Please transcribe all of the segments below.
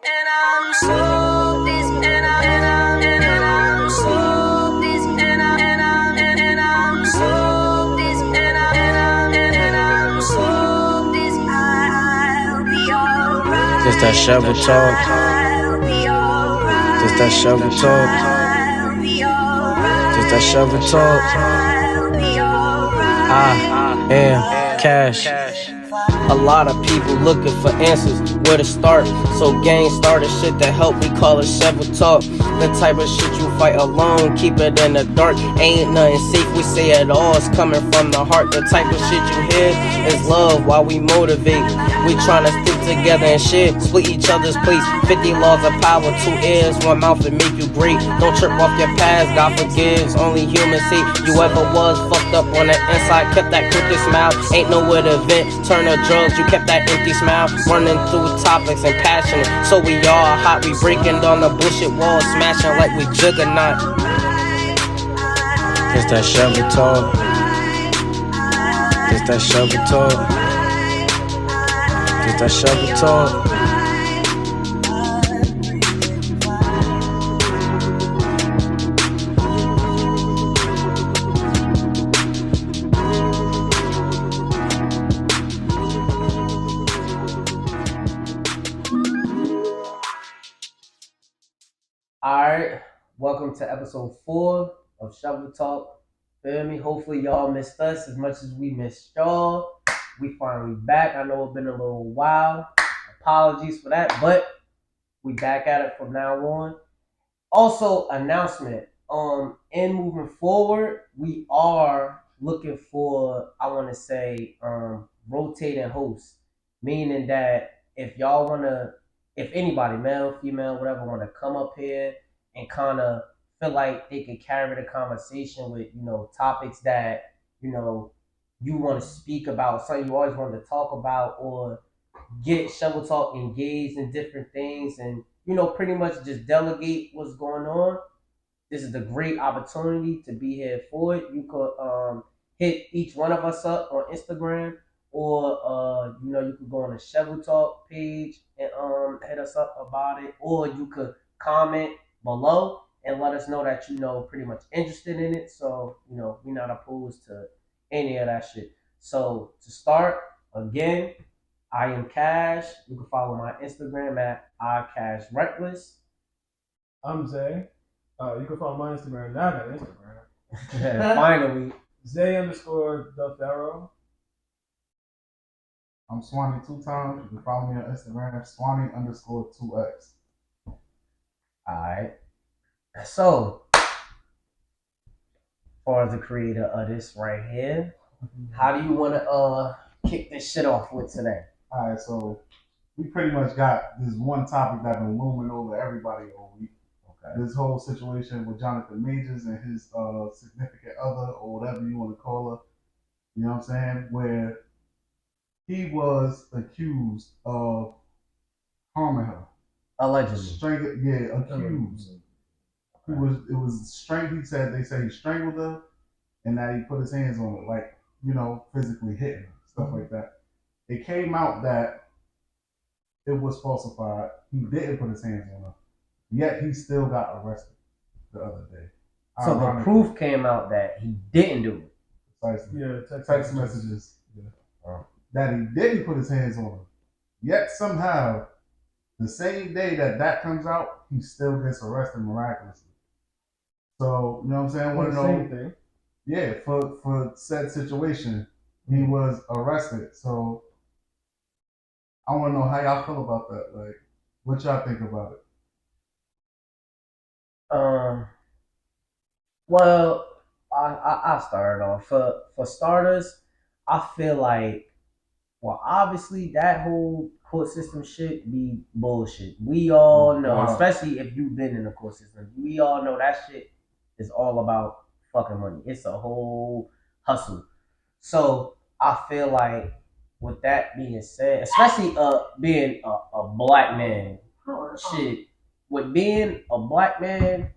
And I'm so this and I'm so this and I'm so this and I'm so this. I'll be alright. Just that shovel talk. I'll be alright. Just that shovel talk. I'll be alright. Just that shovel talk. I'll be alright. I am cash. A lot of people looking for answers, where to start. So gang started shit that help me call it shovel talk. The type of shit you fight alone, keep it in the dark. Ain't nothing safe, we say it all, it's coming from the heart. The type of shit you hear is love while we motivate. We tryna stick together and shit, split each other's plates. 50 laws of power, 2 ears, 1 mouth, and make you great. Don't trip off your past, God forgives, only humans hate. You ever was fucked up on the inside, kept that crooked smile. Ain't nowhere to vent, turn to drugs, you kept that empty smile. Running through topics and passionate, so we all hot. We breaking down the bullshit walls, smashing like we juggernaut. Just that shovel talk. Just that shovel talk. Just that shovel talk. Alright, welcome to episode 4 of Shovel Talk. Feel me? Hopefully y'all missed us as much as we missed y'all. We finally back. I know it's been a little while. Apologies for that, but we back at it from now on. Also, announcement. In moving forward, we are looking for, I want to say, rotating hosts. Meaning that if y'all want to, if anybody, male, female, whatever, want to come up here and kind of feel like they can carry the conversation with, topics that, you want to speak about, something you always wanted to talk about, or get Shovel Talk engaged in different things and, pretty much just delegate what's going on. This is a great opportunity to be here for it. You could hit each one of us up on Instagram, or you could go on the Shovel Talk page and hit us up about it, or you could comment below and let us know that pretty much interested in it. So we're not opposed to any of that shit. So to start again, I am Cash. You can follow my Instagram at iCashReckless. I'm Zay. You can follow my Instagram. Now I got Instagram. Finally. Zay_the I'm Swanee 2 times. You can follow me on Instagram, Swanee_2x. Alright. So, as far as the creator of this right here, how do you want to kick this shit off with today? Alright, so we pretty much got this one topic that's been looming over everybody all week. Okay. This whole situation with Jonathan Majors and his significant other, or whatever you want to call her. You know what I'm saying? Where he was accused of harming her. Allegedly. Accused. It was strangled. They said he strangled her, and that he put his hands on her, like, physically hitting her, stuff like that. It came out that it was falsified. He didn't put his hands on her, yet he still got arrested the other day. So the proof came out that he didn't do it. Precisely. Yeah, text messages. Yeah. That he didn't put his hands on her. Yet somehow, the same day that comes out, he still gets arrested miraculously. So, you know what I'm saying? For the same thing. Yeah, for said situation, he was arrested. So, I want to know how y'all feel about that. Like, what y'all think about it? Well, I started off. For starters, I feel like, well, obviously that whole court system shit be bullshit. We all know, especially if you've been in the court system, we all know that shit is all about fucking money. It's a whole hustle. So I feel like, with that being said, especially being a black man, shit, with being a black man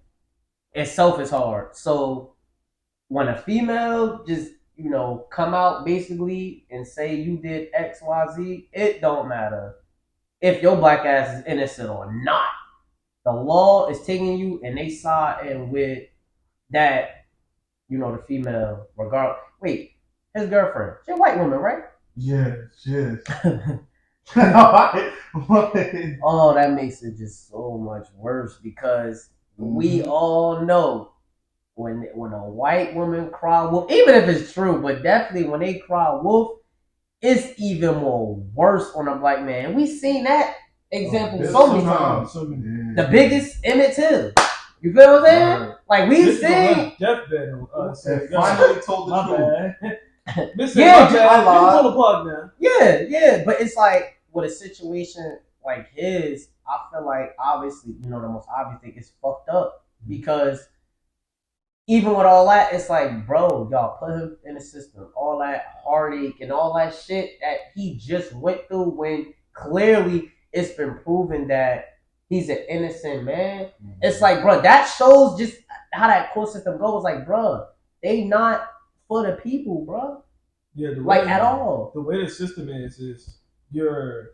itself is hard. So when a female just come out basically and say you did XYZ, it don't matter. if your black ass is innocent or not. The law is taking you and they siding with that, the female, regardless. Wait, his girlfriend, she's a white woman, right? Yeah, she is. Oh, that makes it just so much worse because we all know when a white woman cry wolf, even if it's true, but definitely when they cry wolf, it's even more worse on a black man. We seen that example so many times. The biggest Emmett Till. You feel what I'm saying? Right. Like we've seen. Deathbed. And finally told the truth. Bad. Yeah, my bad. You pull the plug now. Yeah, but it's like with a situation like his, I feel like obviously, the most obvious thing is fucked up because even with all that, it's like, bro, y'all put him in the system, all that heartache and all that shit that he just went through when clearly it's been proven that he's an innocent man. It's like, bro, that shows just how that court system goes. Like, bro, they not for the people, bro. Yeah, like at all. The way the system is you're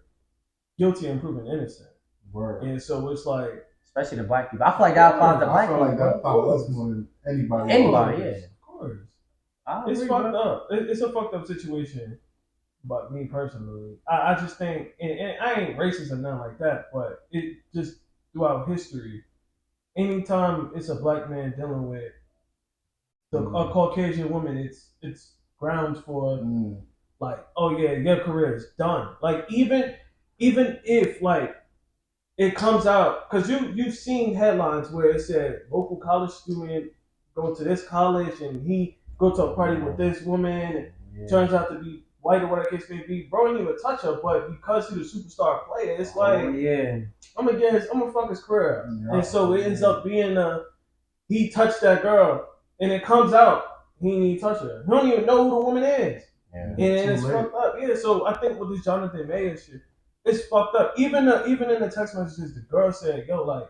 guilty and proven innocent. Word. And so it's like, especially the black people. I feel like that applies to black people. I feel like that applies more than anybody. Anybody, yeah. Of course. It's fucked up. It's a fucked up situation. But me personally, I just think, and I ain't racist or nothing like that, but it just throughout history, anytime it's a black man dealing with a Caucasian woman, it's grounds for like, oh yeah, your career is done. Like even if like it comes out, because you've seen headlines where it said local college student go to this college and he go to a party with this woman and turns out to be white or whatever case may be. Bro didn't even touch her, but because he's a superstar player, it's like I'm gonna fuck his career. And so it ends up being he touched that girl and it comes out he didn't even touch her. He don't even know who the woman is. Yeah. And it's fucked up. Yeah, so I think with this Jonathan Mayer shit, it's fucked up. Even in the text messages, the girl said, "Yo,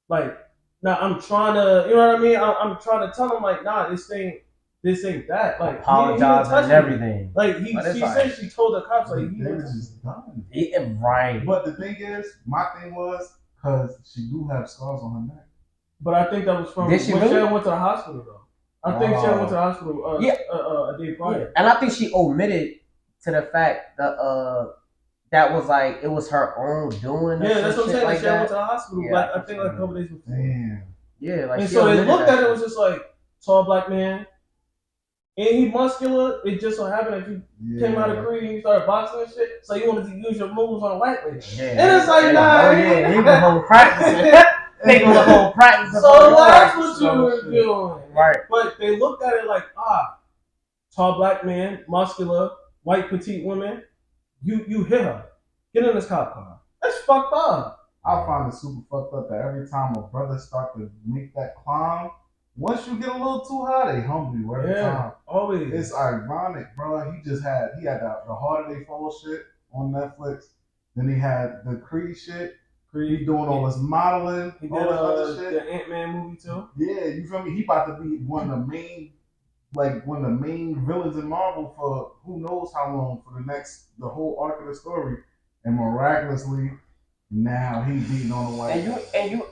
like, now I'm trying to, you know what I mean? I'm trying to tell him like, nah, this ain't that. Like, apologize and everything. Like she said she told the cops like they were just done. Right. But the thing is, my thing was because she do have scars on her neck. But I think that was from when she went to the hospital though. I think she went to the hospital a day prior. Yeah. And I think she omitted to the fact that that was like it was her own doing. Yeah, that's what I'm saying. Like she went to the hospital. Yeah, like I think like a couple days before. Damn. Yeah, like and so they looked at it, was just like tall black man. And he muscular. It just so happened that you came out of Creed and you started boxing and shit. So you wanted to use your moves on a white lady. Yeah, and it's like, nah. He was whole practicing. They was whole practicing. So that's what you were doing. Right. But they looked at it like, tall black man, muscular, white petite woman. You hit her. Get in this cop car. That's fucked up. I find it super fucked up that every time a brother start to make that climb, once you get a little too high, they humble you every time. Always. It's ironic, bro. He had the Harder They Fall shit on Netflix. Then he had the Creed shit. He doing all this modeling. He did all this other shit. The Ant-Man movie too. Yeah, you feel me? He about to be one of the main villains in Marvel for who knows how long, for the whole arc of the story. And miraculously, now he beating on the white.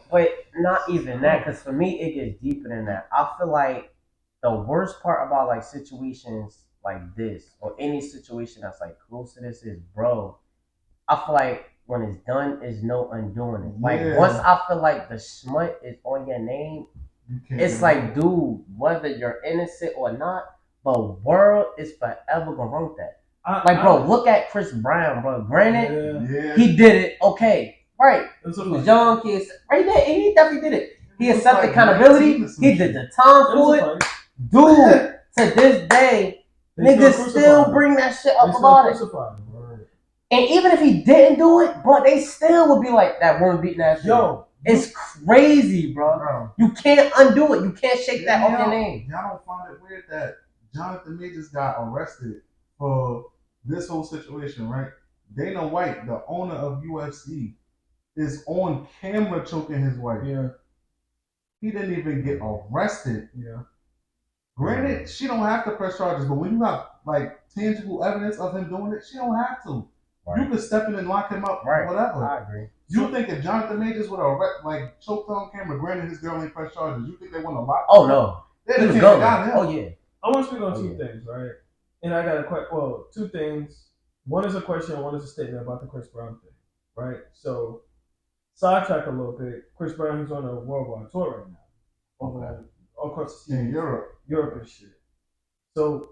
But not even that, because for me it gets deeper than that. I feel like the worst part about like situations like this or any situation that's like close to this is, bro, I feel like when it's done, is no undoing it. Like once I feel like the smut is on your name, it's like, dude, whether you're innocent or not, the world is forever gonna run with that. Bro, look at Chris Brown, bro. Granted, he did it. Okay, right. He was young, kids, right there, and he definitely did it. He accepted accountability. He did the time for it. Dude, to this day, niggas still bring that shit up about it. And even if he didn't do it, bro, they still would be like, that woman beating that shit. Yo, it's crazy, bro. You can't undo it. You can't shake that off your name. Y'all don't find it weird that Jonathan Majors got arrested for this whole situation, right? Dana White, the owner of UFC, is on camera choking his wife. Yeah. He didn't even get arrested. Yeah. Granted, she don't have to press charges, but when you have like tangible evidence of him doing it, she don't have to. Right. You could step in and lock him up, Right. whatever. I agree. You think if Jonathan Majors would have like choked on camera, granted his girl ain't press charges, you think they wouldn't have locked him? Oh no. They'd He have was came going. and got him. Oh yeah. I want to speak on Oh, two yeah. things, right? And I got a question. Well, two things. One is a question, one is a statement about the Chris Brown thing, right? So, sidetrack a little bit. Chris Brown is on a worldwide tour right now, over all across the In Europe. and shit. So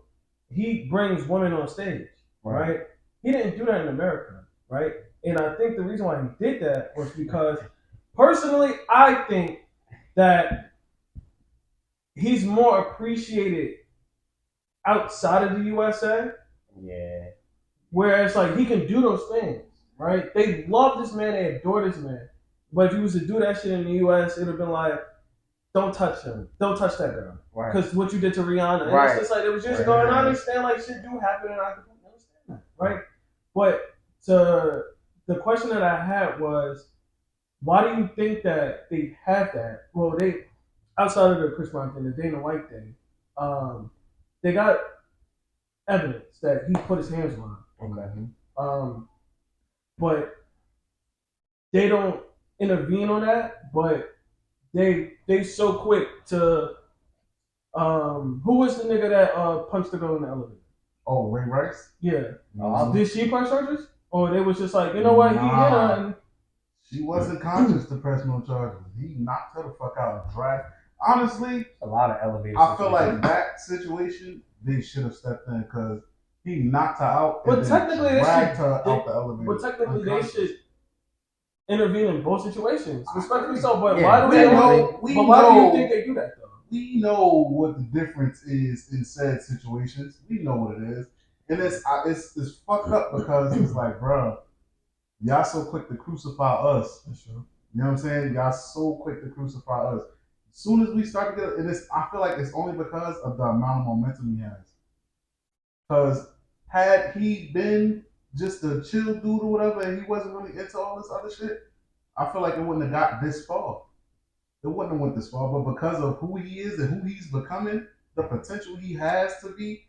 he brings women on stage, right? He didn't do that in America, right? And I think the reason why he did that was because, personally, I think that he's more appreciated outside of the USA. Yeah. Whereas, like, he can do those things, right? They love this man, they adore this man. But if he was to do that shit in the US, it would have been like, don't touch him. Don't touch that girl. Right. Because what you did to Rihanna. And Right. it's just like, it was just Right. going on. I understand, like, shit do happen, and I can understand that, right? But the question that I had was, why do you think that they have that? Well, they, outside of the Chris Brown thing, the Dana White thing, they got evidence that he put his hands on her. Okay. But they don't intervene on that. But they so quick to who was the nigga that punched the girl in the elevator? Oh, Ray Rice? Yeah. Oh, Did she press charges? Or they was just like, you know what, he hit her and She wasn't conscious to press no charges. He knocked her the fuck out and dragged. Honestly, a lot of elevators. I feel like that situation, they should have stepped in because he knocked her out and But then technically they dragged should- her they- out the elevator. but technically they unconscious. should intervene in both situations. Respectfully so, but Yeah, why do we they know- we but why do know- you think they do that though? We know what the difference is in said situations. We know what it is, and it's fucked up because it's like, bro, y'all so quick to crucify us. That's true. You know what I'm saying? Y'all so quick to crucify us. As soon as we start to get, and I feel like it's only because of the amount of momentum he has. Because had he been just a chill dude or whatever, and he wasn't really into all this other shit, I feel like it wouldn't have got this far. It wouldn't have went this far, but because of who he is and who he's becoming, the potential he has to be,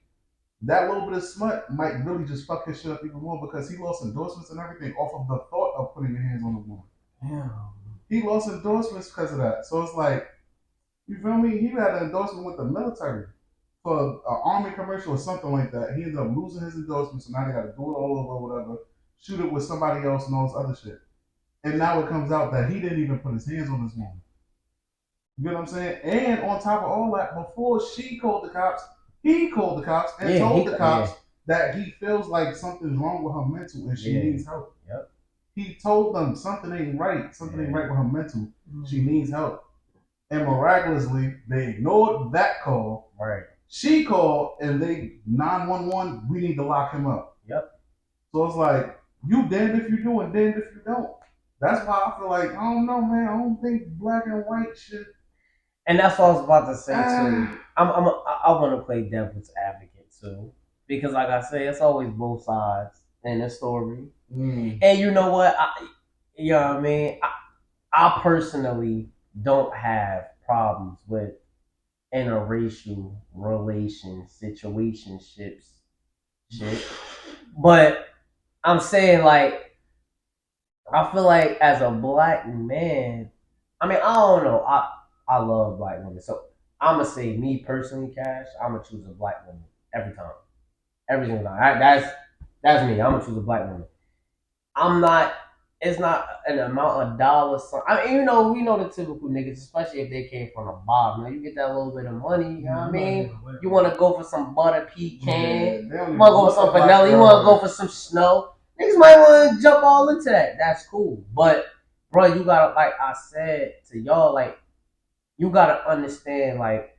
that little bit of smut might really just fuck his shit up even more because he lost endorsements and everything off of the thought of putting your hands on a woman. Yeah. He lost endorsements because of that. So it's like, you feel me? He had an endorsement with the military for an army commercial or something like that. He ended up losing his endorsement, so now they got to do it all over or whatever, shoot it with somebody else and all this other shit. And now it comes out that he didn't even put his hands on this woman. You know what I'm saying? And on top of all that, before she called the cops, he called the cops and told the cops that he feels like something's wrong with her mental and she needs help. Yep. He told them something ain't right. Something ain't right with her mental. She needs help. And miraculously, they ignored that call. Right. She called and they 911. We need to lock him up. Yep. So it's like you damned if you do and damned if you don't. That's why I feel like I don't know, man. I don't think black and white should. And that's what I was about to say too. I want to play devil's advocate too, because like I say, it's always both sides in the story. And you know what? You know what I mean? I personally don't have problems with interracial relations, situationships, shit. But I'm saying, like, I feel like as a black man, I mean, I don't know. I love black women. So I'm going to say, me personally, Cash, I'm going to choose a black woman every time. Every single time. That's me. I'm going to choose a black woman. It's not an amount of dollars. I mean, we know the typical niggas, especially if they came from the bottom. Now, you get that little bit of money, you know what I mean? You want to go for some butter pecan. You want to go for some vanilla. You want to go for some snow. Niggas might want to jump all into that. That's cool. But, bro, you got to, like I said to y'all, like, you got to understand, like,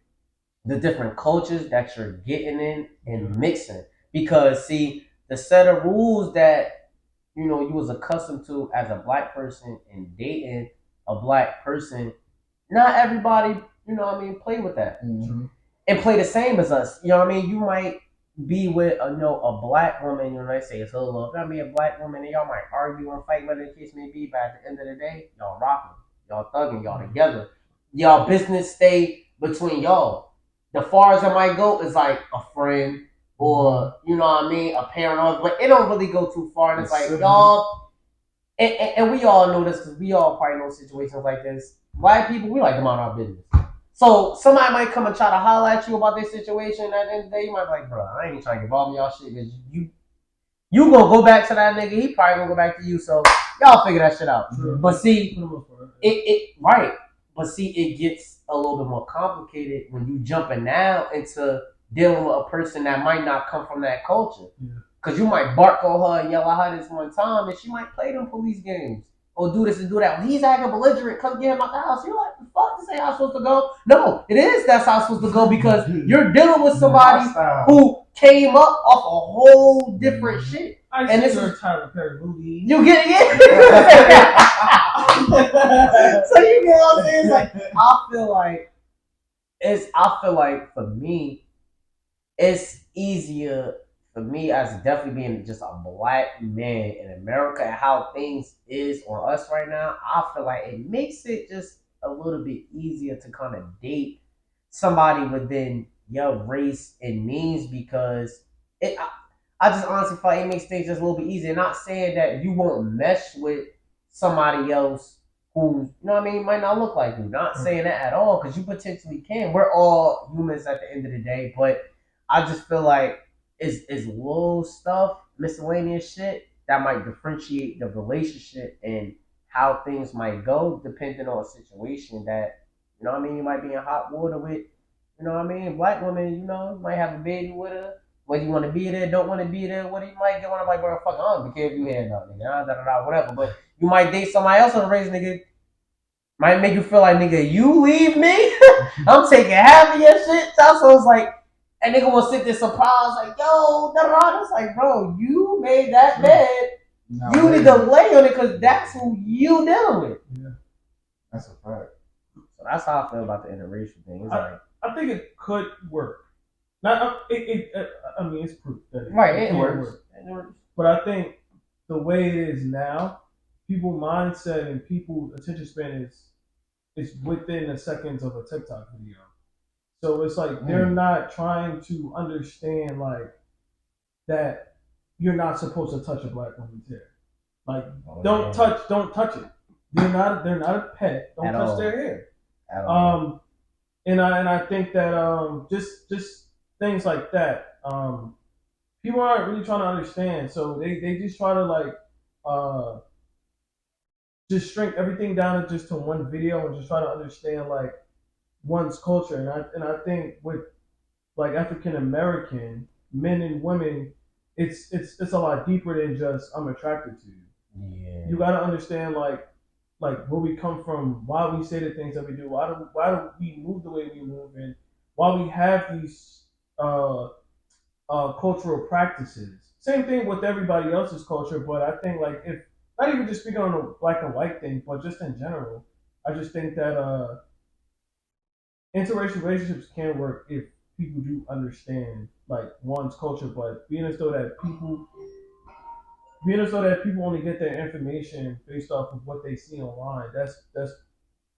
the different cultures that you're getting in and mixing. Because, see, the set of rules that you was accustomed to as a black person and dating a black person, not everybody, play with that. Mm-hmm. And play the same as us. You know what I mean? You might be with a black woman, they say it's her love. I mean, a black woman, and y'all might argue and fight, whatever the case may be, but at the end of the day, y'all rocking, y'all thugging, y'all together. Y'all business stay between y'all. The far as I might go is like a friend, or you know what I mean, a parent or, but it don't really go too far. And it's like Sibling. y'all, and we all know this because we all probably know situations like this. White people, we like to mind our business. So somebody might come and try to holler at you about this situation. At the end of the day, you might be like, bro, I ain't even trying to get involved in y'all shit because you gonna go back to that nigga. He probably gonna go back to you. So y'all figure that shit out. Sure. But see, For the most part, it right. But see, it gets a little bit more complicated when you jumping now into dealing with a person that might not come from that culture. Yeah. Cause you might bark on her and yell at her this one time, and she might play them police games or do this and do that. When he's acting belligerent, come get him out the house. You're like, the fuck, this ain't how I'm supposed to go. No, it is that's how I'm supposed to go because you're dealing with somebody who came up off a whole different shit. and this is Tyler Perry movie. You get it? So you get what I'm saying? It's like I feel like for me, it's easier for me as definitely being just a black man in America and how things is on us right now. I feel like it makes it just a little bit easier to kind of date somebody within your race and means because I just honestly feel like it makes things just a little bit easier. Not saying that you won't mesh with somebody else who, you know what I mean, might not look like you. Not saying that at all because you potentially can. We're all humans at the end of the day, but I just feel like it's little stuff, miscellaneous shit that might differentiate the relationship and how things might go depending on a situation that, you know what I mean, you might be in hot water with, you know what I mean, black women, you know, you might have a baby with her. Whether you want to be there, don't want to be there, what you might get one of like, bro, fuck, I don't care if you here, no, nigga, whatever. But you might date somebody else on the race, nigga. Might make you feel like, nigga, you leave me, I'm taking half of your shit. So it's like, and nigga will sit there surprised, like, yo, it's like, bro, you made that bed. Now, You need to lay on it because that's who you dealing with. Yeah. That's a fact. So that's how I feel about the interracial thing. It's like, I think it could work. Not I mean, it's proof that it works. But I think the way it is now, people mindset and people attention span is within the seconds of a TikTok video. So it's like they're not trying to understand like that you're not supposed to touch a black woman's hair. Like don't touch it. They're not a pet. Don't touch their hair. And I think that just things like that. People aren't really trying to understand. So they just try to like just shrink everything down to one video and just try to understand like one's culture. And I think with like African American men and women, it's a lot deeper than just I'm attracted to you. Yeah. You gotta understand like where we come from, why we say the things that we do, why do we move the way we move, and why we have these cultural practices. Same thing with everybody else's culture, but I think like if not even just speaking on the black and white thing, but just in general, I just think that interracial relationships can work if people do understand like one's culture, but being as though that people only get their information based off of what they see online. That's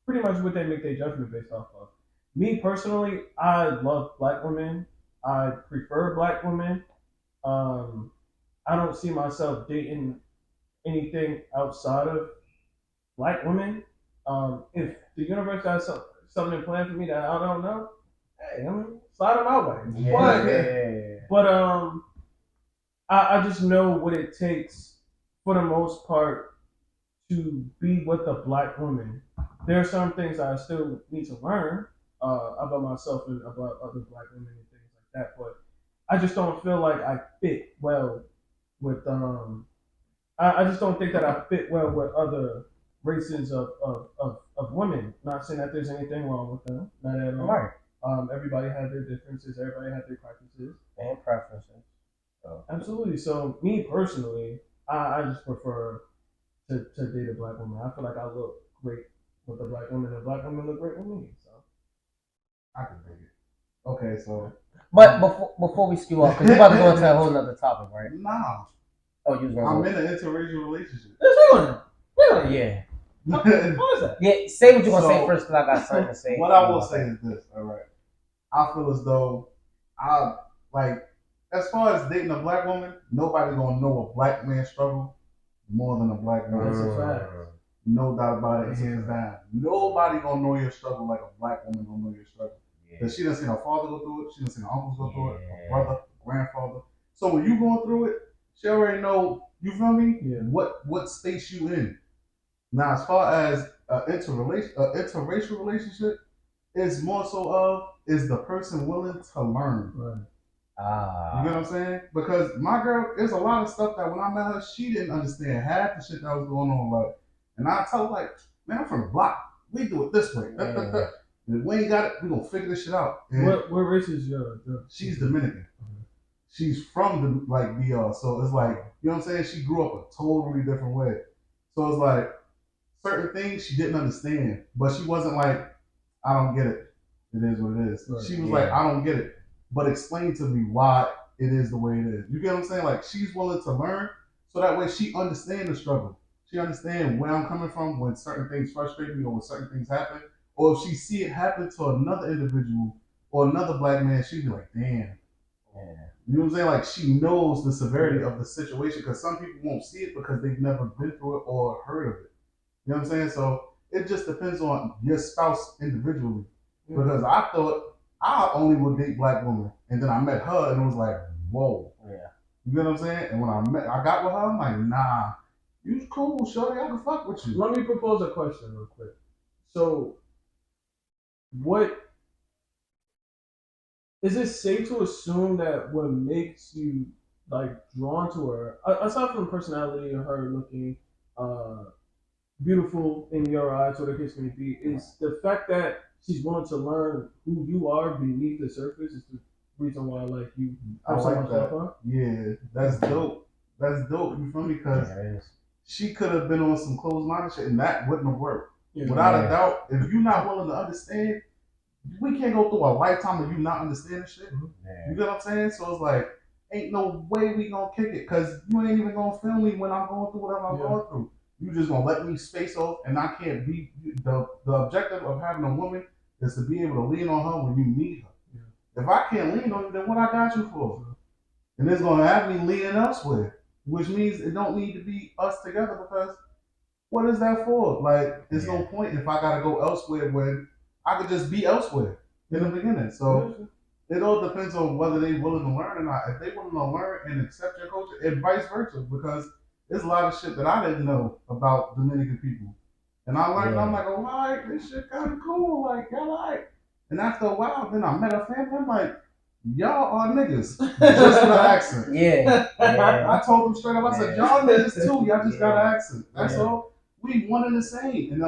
pretty much what they make their judgment based off of. Me personally, I love black women. I prefer black women. I don't see myself dating anything outside of black women. If the universe has something planned for me that I don't know, hey, I mean, slide them my way. But I just know what it takes for the most part to be with a black woman. There are some things I still need to learn about myself and about other black women and things like that. But I just don't feel like I fit well with I just don't think that I fit well with other races of women. Not saying that there's anything wrong with them, not at all. Right. Everybody has their differences. Everybody has their practices And preferences. So. Absolutely. So me personally, I just prefer to date a black woman. I feel like I look great with a black woman, and black women look great with me. So I can dig it. Okay, so. But before we skew off, because you're about to go into a whole other topic, right? Nah. Oh, you was going I'm in an interracial relationship. Yeah. What is that? Yeah, say what you're going to say first, because I got something to say. What I will say is this, all right? I feel as though I, like, as far as dating a black woman, nobody gonna know a black man struggle more than a black man. That's a fact. No doubt about it, That's a hands fact. down. Nobody gonna know your struggle like a black woman gonna know your struggle. Because she done seen her father go through it, she done seen her uncles go through it, her brother, grandfather. So when you going through it, she already know, you feel me? Yeah. What space you in. Now, as far as interracial relationship, it's more so of, is the person willing to learn? Right. You get what I'm saying? Because my girl, there's a lot of stuff that when I met her, she didn't understand half the shit that was going on. Like, and I tell her, like, man, I'm from the block. We do it this way. If we ain't got it, we gonna figure this shit out. And What race is your? she's Dominican. She's from the like DR, so it's like, you know what I'm saying? She grew up a totally different way. So it's like certain things she didn't understand, but she wasn't like, I don't get it. It is what it is. Right. She was like, I don't get it, but explain to me why it is the way it is. You get what I'm saying? Like, she's willing to learn, so that way she understands the struggle. She understands where I'm coming from when certain things frustrate me or when certain things happen. Or if she see it happen to another individual or another black man, she'd be like, damn. You know what I'm saying? Like, she knows the severity of the situation, because some people won't see it because they've never been through it or heard of it. You know what I'm saying? So it just depends on your spouse individually. Because I thought I only would date black women, and then I met her, and it was like, whoa. Yeah. You get what I'm saying? And when I got with her, I'm like, nah, you cool, shorty, I can fuck with you. Let me propose a question real quick. So, what is it safe to assume that what makes you like drawn to her, aside from personality and her looking beautiful in your eyes, whatever the case may be, is the fact that she's willing to learn who you are beneath the surface is the reason why like you have so much love for her? Yeah, that's dope. That's dope. You feel me? Because she could have been on some closed-minded shit, and that wouldn't have worked. Without a doubt, if you're not willing to understand, we can't go through a lifetime of you not understanding shit. You get what I'm saying? So it's like, ain't no way we gonna kick it, because you ain't even gonna feel me when I'm going through whatever I'm going through. You just gonna let me space off, and I can't be the objective of having a woman is to be able to lean on her when you need her. If I can't lean on you, then what I got you for? And it's gonna have me leaning elsewhere, which means it don't need to be us together, because what is that for? Like, there's no point if I gotta go elsewhere when I could just be elsewhere in the beginning. So it all depends on whether they willing to learn or not. If they willing to learn and accept your culture, and vice versa, because there's a lot of shit that I didn't know about Dominican people. And I learned, I'm like, oh, all right, this shit kind of cool. Like, y'all like. And after a while, then I met a family. I'm like, y'all are niggas. Just with an accent. I told them straight up, I said, y'all niggas too. Y'all just got an accent. That's all. We one and the same. And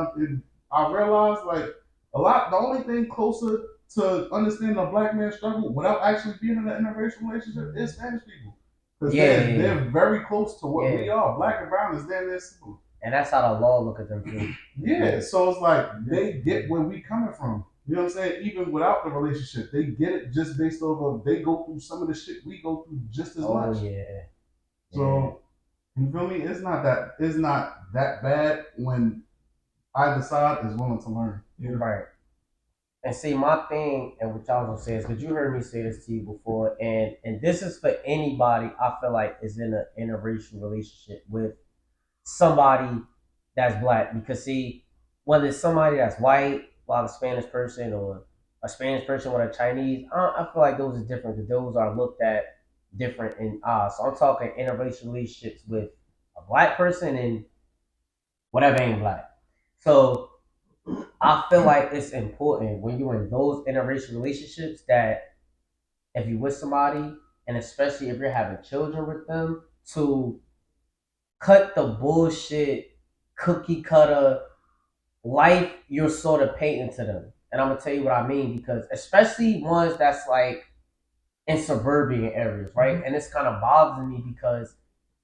I realized, like, the only thing closer to understanding a black man's struggle without actually being in an interracial relationship is Spanish people. Because they're very close to what we are. Black and brown is damn near similar. And that's how the law look at them too. Yeah, so it's like they get where we coming from. You know what I'm saying? Even without the relationship, they get it just based off of they go through some of the shit we go through just as much. So you feel me? It's not that bad when either side is willing to learn. Right. And see, my thing, and what y'all gonna say is, because you heard me say this to you before, and this is for anybody I feel like is in an interracial relationship with somebody that's black. Because see, whether it's somebody that's white, like a Spanish person, or a Spanish person with a Chinese, I feel like those are different, because those are looked at different in odds. So I'm talking interracial relationships with a black person and whatever ain't black. So I feel like it's important when you're in those interracial relationships that if you're with somebody, and especially if you're having children with them, to cut the bullshit cookie cutter life you're sort of painting to them. And I'm gonna tell you what I mean, because especially ones that's like in suburban areas, right? And it's kind of bothering me because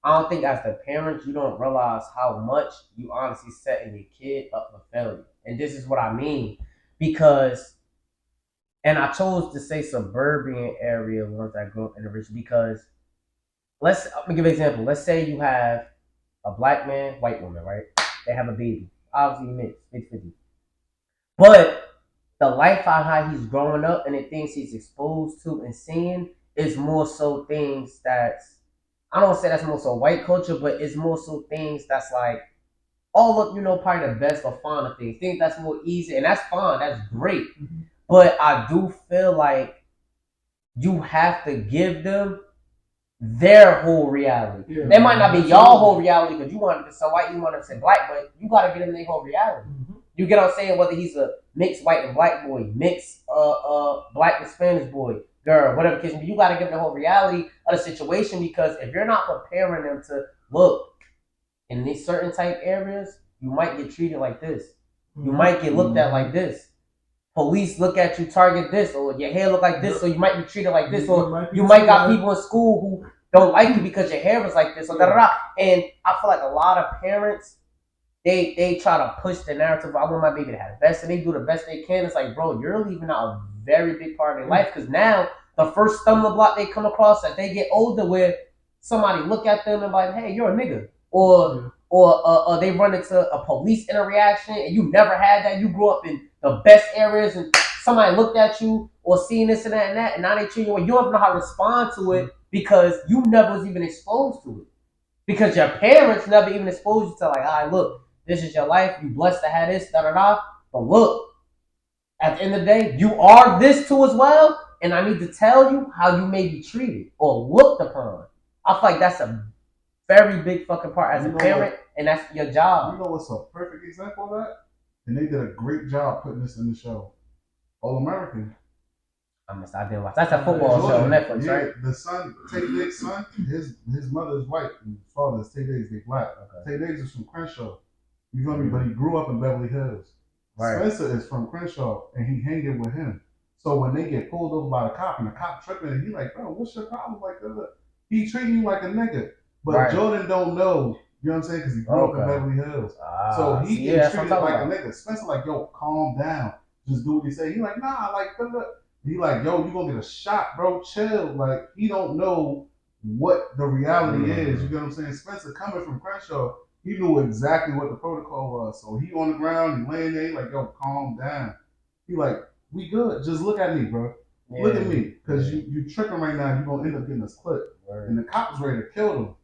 I don't think as the parents you don't realize how much you honestly setting your kid up for failure. And this is what I mean, because, and I chose to say suburban area ones that grew up in the rich, because I'm gonna give an example. Let's say you have a black man, white woman, right? They have a baby. Obviously mixed 50. But the life on how he's growing up and the things he's exposed to and seeing it's more so things that's, I don't say that's more so white culture, but it's more so things that's like, oh look, probably the best or finer things. Things that's more easy, and that's fine, that's great. Mm-hmm. But I do feel like you have to give them their whole reality. Yeah, they might not be absolutely. y'all whole reality because you want them to say white, you want them to say black, but you gotta get them their whole reality. Mm-hmm. You get what I'm saying? Whether he's a mixed white and black boy, mixed black and Spanish boy, girl, whatever the case may be, you gotta give them the whole reality of the situation, because if you're not preparing them to look in these certain type areas, you might get treated like this. You might get looked at like this. Police look at you, target this, or your hair look like this, so you might be treated like this, or you might got people in school who don't like you because your hair is like this, or da da da. And I feel like a lot of parents, they try to push the narrative. I want my baby to have the best, and they do the best they can. It's like, bro, you're leaving out a very big part of their life, because now the first stumbling block they come across as they get older, where somebody look at them and like, hey, you're a nigga, or they run into a police interaction and you never had that. You grew up in the best areas and somebody looked at you or seen this and that, and now they treat you well. You don't know how to respond to it because you never was even exposed to it. Because your parents never even exposed you to like, all right, look, this is your life. You blessed to have this, da da da. But look, at the end of the day, you are this too as well, and I need to tell you how you may be treated or looked upon. I feel like that's a very big fucking part as a parent, and that's your job. You know what's a perfect example of that? And they did a great job putting this in the show. All American. I didn't watch. That's a football show on Netflix, yeah, right? The son, Tay Diggs' son, his mother is white, and his father is Tay Diggs, they black. Okay. Tay Diggs is from Crenshaw. You feel me? But he grew up in Beverly Hills. Right. Spencer is from Crenshaw, and he hanging with him. So when they get pulled over by the cop, and the cop tripping, and he like, bro, what's your problem? Like, he treating you like a nigga. But Jordan don't know, you know what I'm saying? Because he grew up in Beverly Hills. So he gets treated like a nigga. Spencer like, yo, calm down. Just do what he say. He like, nah, like, he like, yo, you gonna get a shot, bro. Chill. Like, he don't know what the reality is. You get what I'm saying? Spencer coming from Crenshaw, he knew exactly what the protocol was. So he on the ground, he laying there, he like, yo, calm down. He like, we good. Just look at me, bro. Yeah. Look at me. Because you tripping right now, you're gonna end up getting us clipped. Right. And the cop was ready to kill him.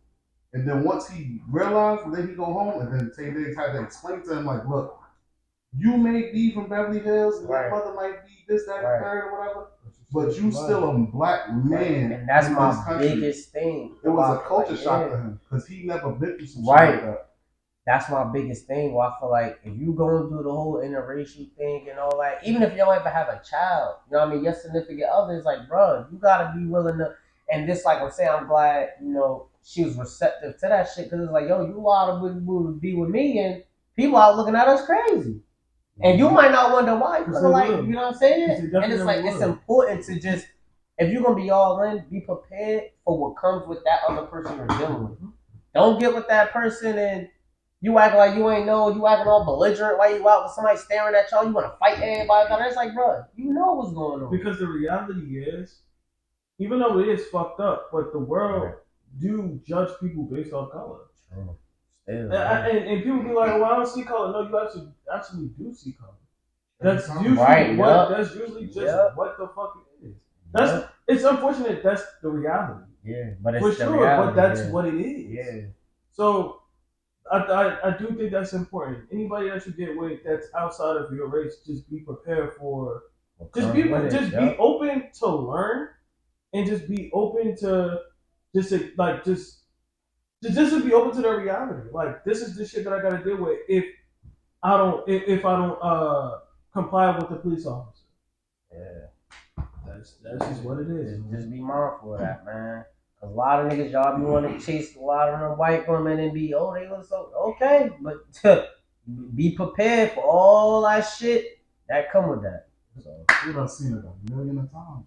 And then once he realized, then he go home, and then Tay Diggs had to explain to him, like, look, you may be from Beverly Hills, and your mother might be this, that, and third, or whatever, but you still a black man. And that's my biggest thing. It was a culture shock to him, because he never been through some shit like that. That's my biggest thing. Where I feel like if you going through the whole interracial thing and all that, even if you don't ever have a child, you know what I mean, your significant other is like, bro, you gotta be willing to. And this, like I'm saying, I'm glad, she was receptive to that shit, because it's like, yo, you ought to be with me, and people out looking at us crazy. And you might not wonder why. You like, you know what I'm saying? And it's like, it's important to just, if you're going to be all in, be prepared for what comes with that other person you're dealing with. Don't get with that person and you act like you ain't know, you acting all belligerent while you out with somebody staring at y'all, you want to fight everybody. It's like, bro, you know what's going on. Because the reality is, even though it is fucked up, but the world do judge people based off color. True. And people be like, well, I don't see color. No, you actually do see color. That's usually that's usually just what the fuck it is. It's unfortunate that's the reality. Yeah, but it's for sure, reality, but that's what it is. Yeah. So I do think that's important. Anybody that you get with that's outside of your race, just be prepared for be open to learn, and just be open to just to be open to their reality. Like, this is the shit that I gotta deal with if I don't comply with the police officer. Yeah, that's just what it is. Just be mindful of that, man. Cause a lot of niggas, y'all be wanting to chase a lot of them white women and be, oh, they look so okay, but be prepared for all that shit that come with that. So we done seen it a million of times.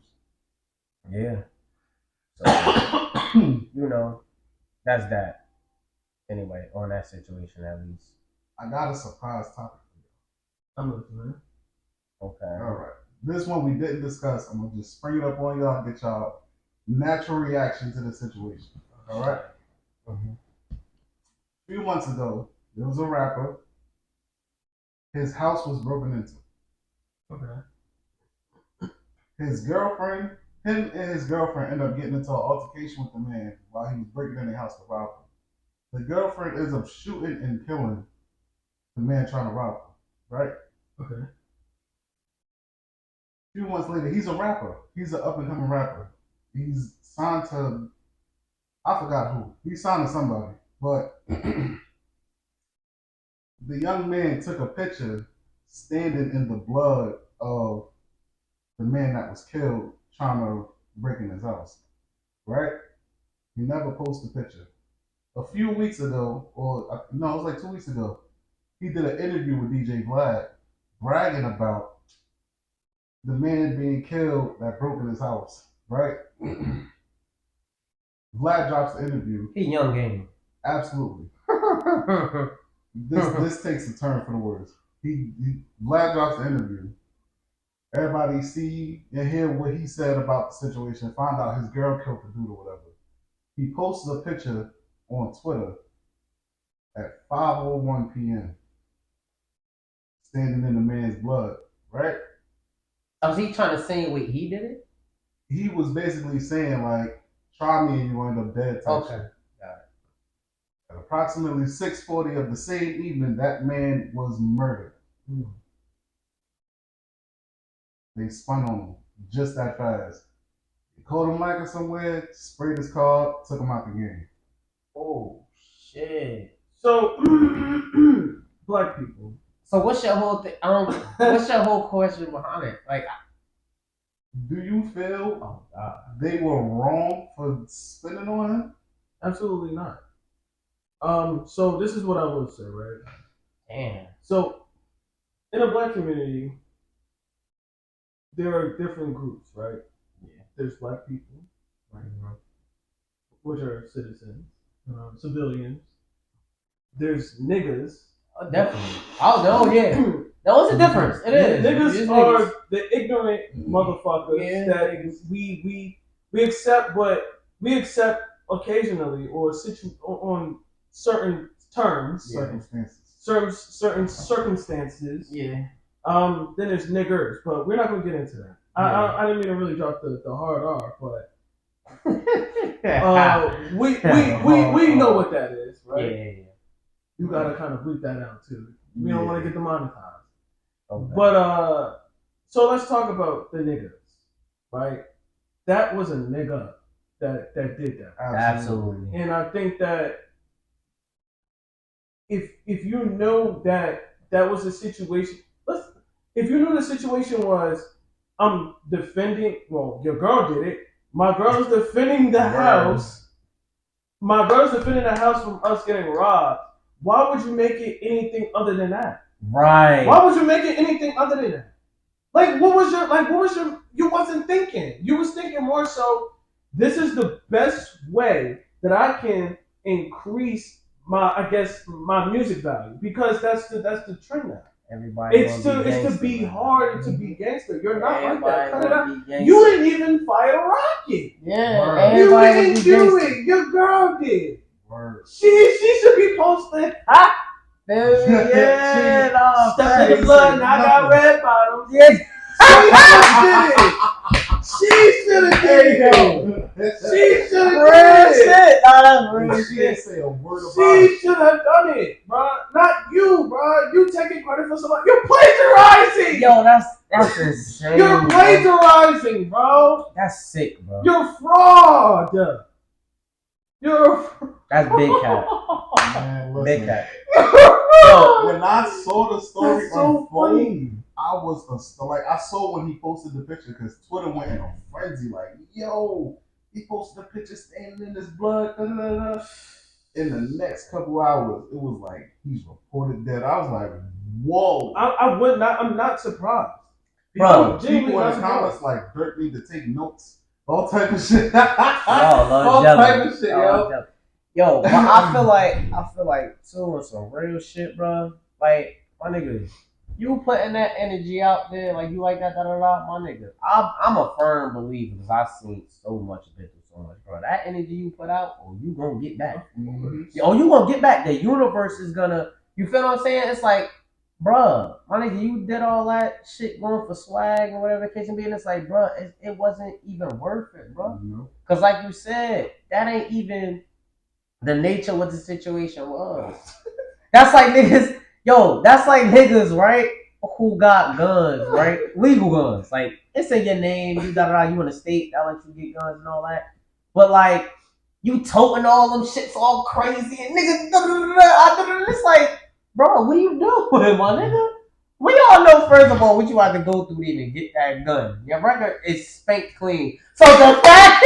Yeah. So that's that. Anyway, on that situation at least. I got a surprise topic for you. I'm listening. Okay. All right. This one we didn't discuss. I'm gonna just spring it up on y'all, get y'all natural reaction to the situation. All right. Mm-hmm. A few months ago, there was a rapper. His house was broken into. Okay. His girlfriend, him and his girlfriend end up getting into an altercation with the man while he was breaking in their house to rob him. The girlfriend ends up shooting and killing the man trying to rob him, right? Okay. A few months later, he's a rapper. He's an up and coming rapper. He's signed to, I forgot who. He's signed to somebody. But the young man took a picture standing in the blood of the man that was killed trying to break in his house, right? He never posted a picture. A few weeks ago, or no, it was like 2 weeks ago, he did an interview with DJ Vlad bragging about the man being killed that broke in his house, right? Vlad drops the interview. He young game. Absolutely. This takes a turn for the worse. Vlad drops the interview. Everybody see and hear what he said about the situation. Find out his girl killed the dude or whatever. He posted a picture on Twitter at 5:01 p.m. standing in the man's blood, right? Was he trying to insinuate he did it? He was basically saying like, "Try me and you end up dead." Okay. Shit. At approximately 6:40 of the same evening, that man was murdered. They spun on him just that fast. They caught him lacking somewhere, sprayed his car, took him out the game. Oh shit. So, black people. So what's your whole thing? What's your whole question behind it? Like, do you feel oh god, they were wrong for spinning on him? Absolutely not. So this is what I will say, right? damn. So, in a black community, there are different groups, right? Yeah. There's black people, right, which are citizens, civilians. There's niggas. Oh, definitely. Oh no, yeah. No, it's a difference. It is. Niggas are the ignorant motherfuckers that we accept, but we accept occasionally or on certain terms, certain circumstances. Yeah. Then there's niggers, but we're not gonna get into that. I didn't mean to really drop the hard R, but we know what that is, right? Yeah. You gotta kind of bleep that out too. We don't want to get demonetized. Okay. But so let's talk about the niggas, right? That was a nigga that did that. Absolutely. And I think that if you know that was a situation, if you knew the situation was, I'm defending. Well, your girl did it. My girl's defending the house. My girl's defending the house from us getting robbed. Why would you make it anything other than that? Right. Why would you make it anything other than that? What was your you wasn't thinking. You was thinking more so, this is the best way that I can increase my music value, because that's the trend now. Everybody It's to be hard to be gangster. You're not like that. Cut it out. You You didn't even fire a rocket. Yeah. You didn't do it. Your girl did. Word. She should be posted. Yeah. No. Step in the blood and I got red bottoms. Yeah. She should have did it. She should have Real did it. shit. No, that's real She shit. didn't say a word about She it. should have done it, bro. Not you, bro. You taking credit for somebody. You're plagiarizing. Yo, that's insane. You're bro. plagiarizing, bro. That's sick, bro. You're fraud. That's big cat. Man, listen. Big cat. Yo, when I saw the story That's so unfold, funny. I saw when he posted the picture, because Twitter went in a frenzy. Like, yo, he posted a picture standing in his blood. Da, da, da, da. In the next couple hours, it was like he's reported dead. I was like, whoa. I'm not surprised. Bro, People in the comments like Dirk need to take notes. All type of shit. All type of shit, yo. Yo, but I feel like too, on some real shit, bro. Like, my nigga, you putting that energy out there, like you like that, my nigga. I'm a firm believer, because I've seen so much of it, so much, bro. That energy you put out, you gonna get back. Mm-hmm. You gonna get back. The universe is gonna, you feel what I'm saying? It's like, bruh, my nigga, you did all that shit going for swag or whatever the case may be. And it's like, bruh, it wasn't even worth it, bruh. Because, like you said, that ain't even the nature of what the situation was. That's like niggas, that's like niggas, right? Who got guns, right? Legal guns. Like, it's in your name, you you in a state that lets you get guns and all that. But, like, you toting all them shits all crazy and niggas, it's like, bro, what are you doing, my nigga? We all know, first of all, what you have to go through to even get that gun. Your record is spanked clean. So the fact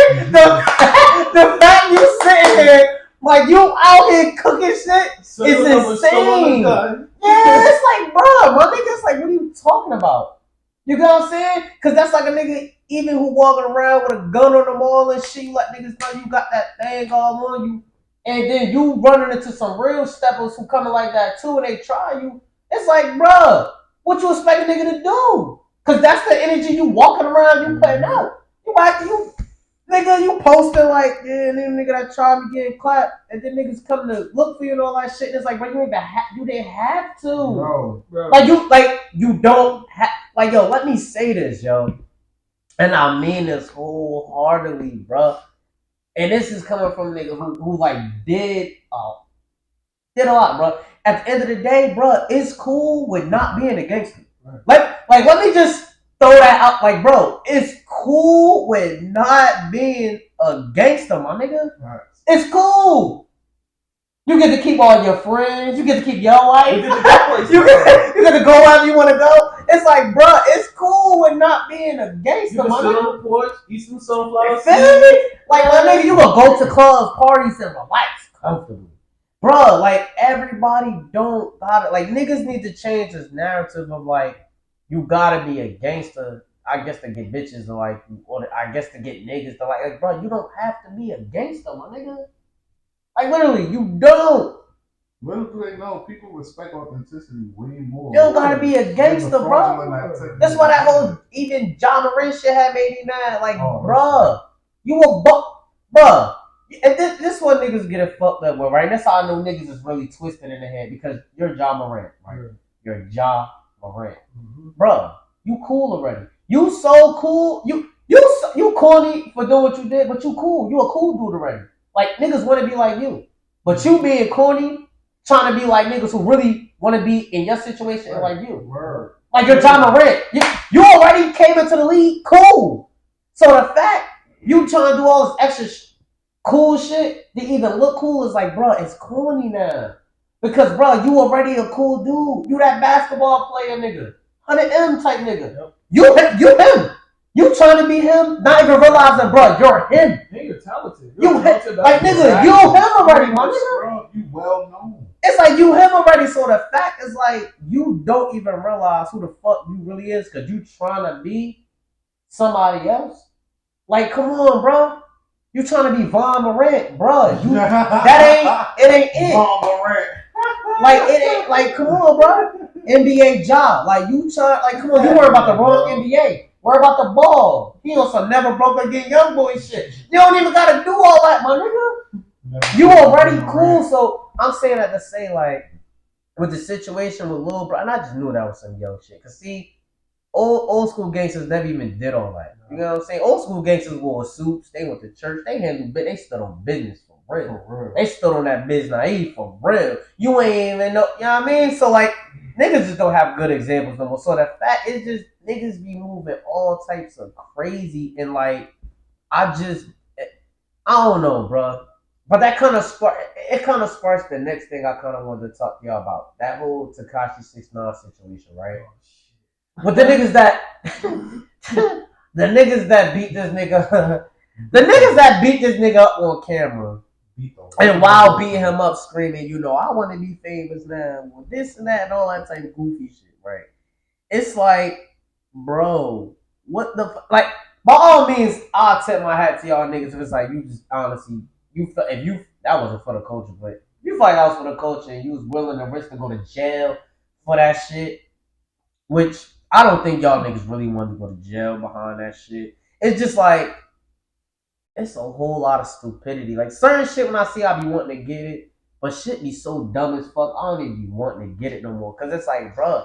you sitting there like you out here cooking shit is insane. Yeah, it's like, bro, my nigga's like, what are you talking about? You know what I'm saying? Because that's like a nigga even who walking around with a gun on them all and shit. You let niggas know you got that thing all on you, and then you running into some real steppers who coming like that too, and they try you. It's like, bro, what you expect a nigga to do? Because that's the energy you walking around, you putting out. You nigga, you posting like, yeah, then nigga that tried me getting clapped, and then niggas come to look for you and all that shit. And it's like, bro, you didn't have to. Bro. Like you don't have, like, yo, let me say this, yo. And I mean this wholeheartedly, bro. And this is coming from a nigga who like did a lot, bro. At the end of the day, bro, it's cool with not being a gangster. Right. Like, let me just throw that out. Like, bro, it's cool with not being a gangster, my nigga. Right. It's cool. You get to keep all your friends. You get to keep your life. You get to go wherever you want to go. It's like, bro, it's cool with not being a gangster, you can sit on the porch, eat some sunflowers. Feel me? Like, my nigga, you will go to clubs, parties, and relax comfortably. Bro, like, everybody don't gotta, like, niggas need to change this narrative of, like, you gotta be a gangster, I guess, to get bitches, or, like, or I guess to get niggas to, like, bro, you don't have to be a gangster, my nigga. Like, literally, you don't. Little do they know, people respect authenticity way more. You don't gotta be a gangster, bro. That's why that whole, even John Moran shit had made me mad. Like, bro, you a bro. And this one niggas get it fucked up with, right? That's how I know niggas is really twisted in the head, because you're John Morant, right? Yeah. You're John Morant. Mm-hmm. Bro, you cool already. You so cool. You corny for doing what you did, but you cool. You a cool dude already. Like, niggas want to be like you. But you being corny, trying to be like niggas who really want to be in your situation like you. Word. Like, you're John Morant. You already came into the league. Cool. So the fact you trying to do all this extra cool shit to even look cool is like, bro, it's corny now. Because, bro, you already a cool dude. You that basketball player nigga. 100M type nigga. Yep. You him. You trying to be him, not even realizing, bro, you're him. Hey, you're talented. Like, nigga, you him already, my nigga. Bro, you well known. It's like you him already, so the fact is like, you don't even realize who the fuck you really is, because you trying to be somebody else. Like, come on, bro. You trying to be Von Morant, bro. It ain't it. Von Morant. Like, it ain't, like, come on, bro. NBA job. Like, you trying, like, come on, you worry about the wrong NBA. Worry about the ball. He on some never broke again young boy shit. You don't even gotta do all that, my nigga. You already cool, so I'm saying that to say, like, with the situation with Lil Bro, and I just knew that was some young shit. Cause see, old school gangsters never even did all that. You know what I'm saying? Old school gangsters wore suits, they went to church, they stood on business for real. They stood on that biz naive for real. You ain't even know, you know what I mean? So, like, niggas just don't have good examples no more. So the fact is just niggas be moving all types of crazy, and like, I don't know, bro. But that kind of sparks the next thing I kind of wanted to talk to y'all about. That whole Tekashi 6ix9ine situation, right? But the niggas that beat this nigga, the niggas that beat this nigga up on camera, and while beating him up, screaming, you know, I want to be famous now, this and that, and all that type of goofy shit, right? It's like, bro, what the like? By all means, I'll tip my hat to y'all niggas if it's like you just honestly, that wasn't for the culture, but you feel like that was for the culture and you was willing to risk to go to jail for that shit, which I don't think y'all niggas really want to go to jail behind that shit. It's just like, it's a whole lot of stupidity. Like, certain shit when I see, I be wanting to get it. But shit be so dumb as fuck. I don't even be wanting to get it no more. Cause it's like, bruh,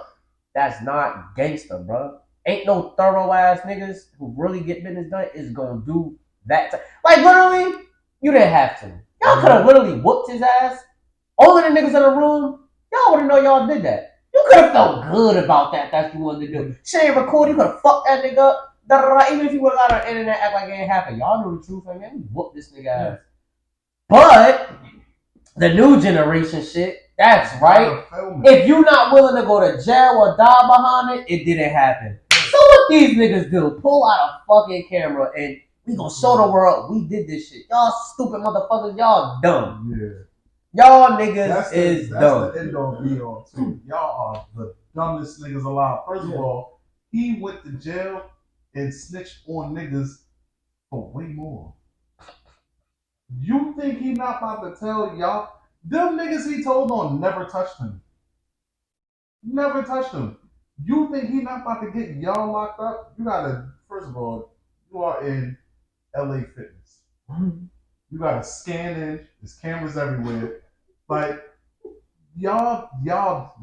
that's not gangster, bruh. Ain't no thorough ass niggas who really get business done is gonna do that. Like literally, you didn't have to. Y'all could have literally whooped his ass. All of the niggas in the room, y'all wouldn't know y'all did that. You could have felt good about that. That's what you wanted to do. Shit ain't record. You could have fucked that nigga up. Even if you would have got on the internet act like it ain't happened. Y'all knew the truth, man. We whooped this nigga ass. But the new generation shit, that's right. If you not willing to go to jail or die behind it, it didn't happen. So what these niggas do? Pull out a fucking camera and we gonna show the world we did this shit. Y'all stupid motherfuckers, y'all dumb. Yeah. Y'all niggas is that's dumb. the end all be all too. Y'all are the dumbest niggas alive. First of all, he went to jail and snitched on niggas for way more. You think he not about to tell y'all? Them niggas he told on never touched him. Never touched him. You think he not about to get y'all locked up? You gotta, first of all, you are in LA Fitness. You gotta scan in. There's cameras everywhere. Like, y'all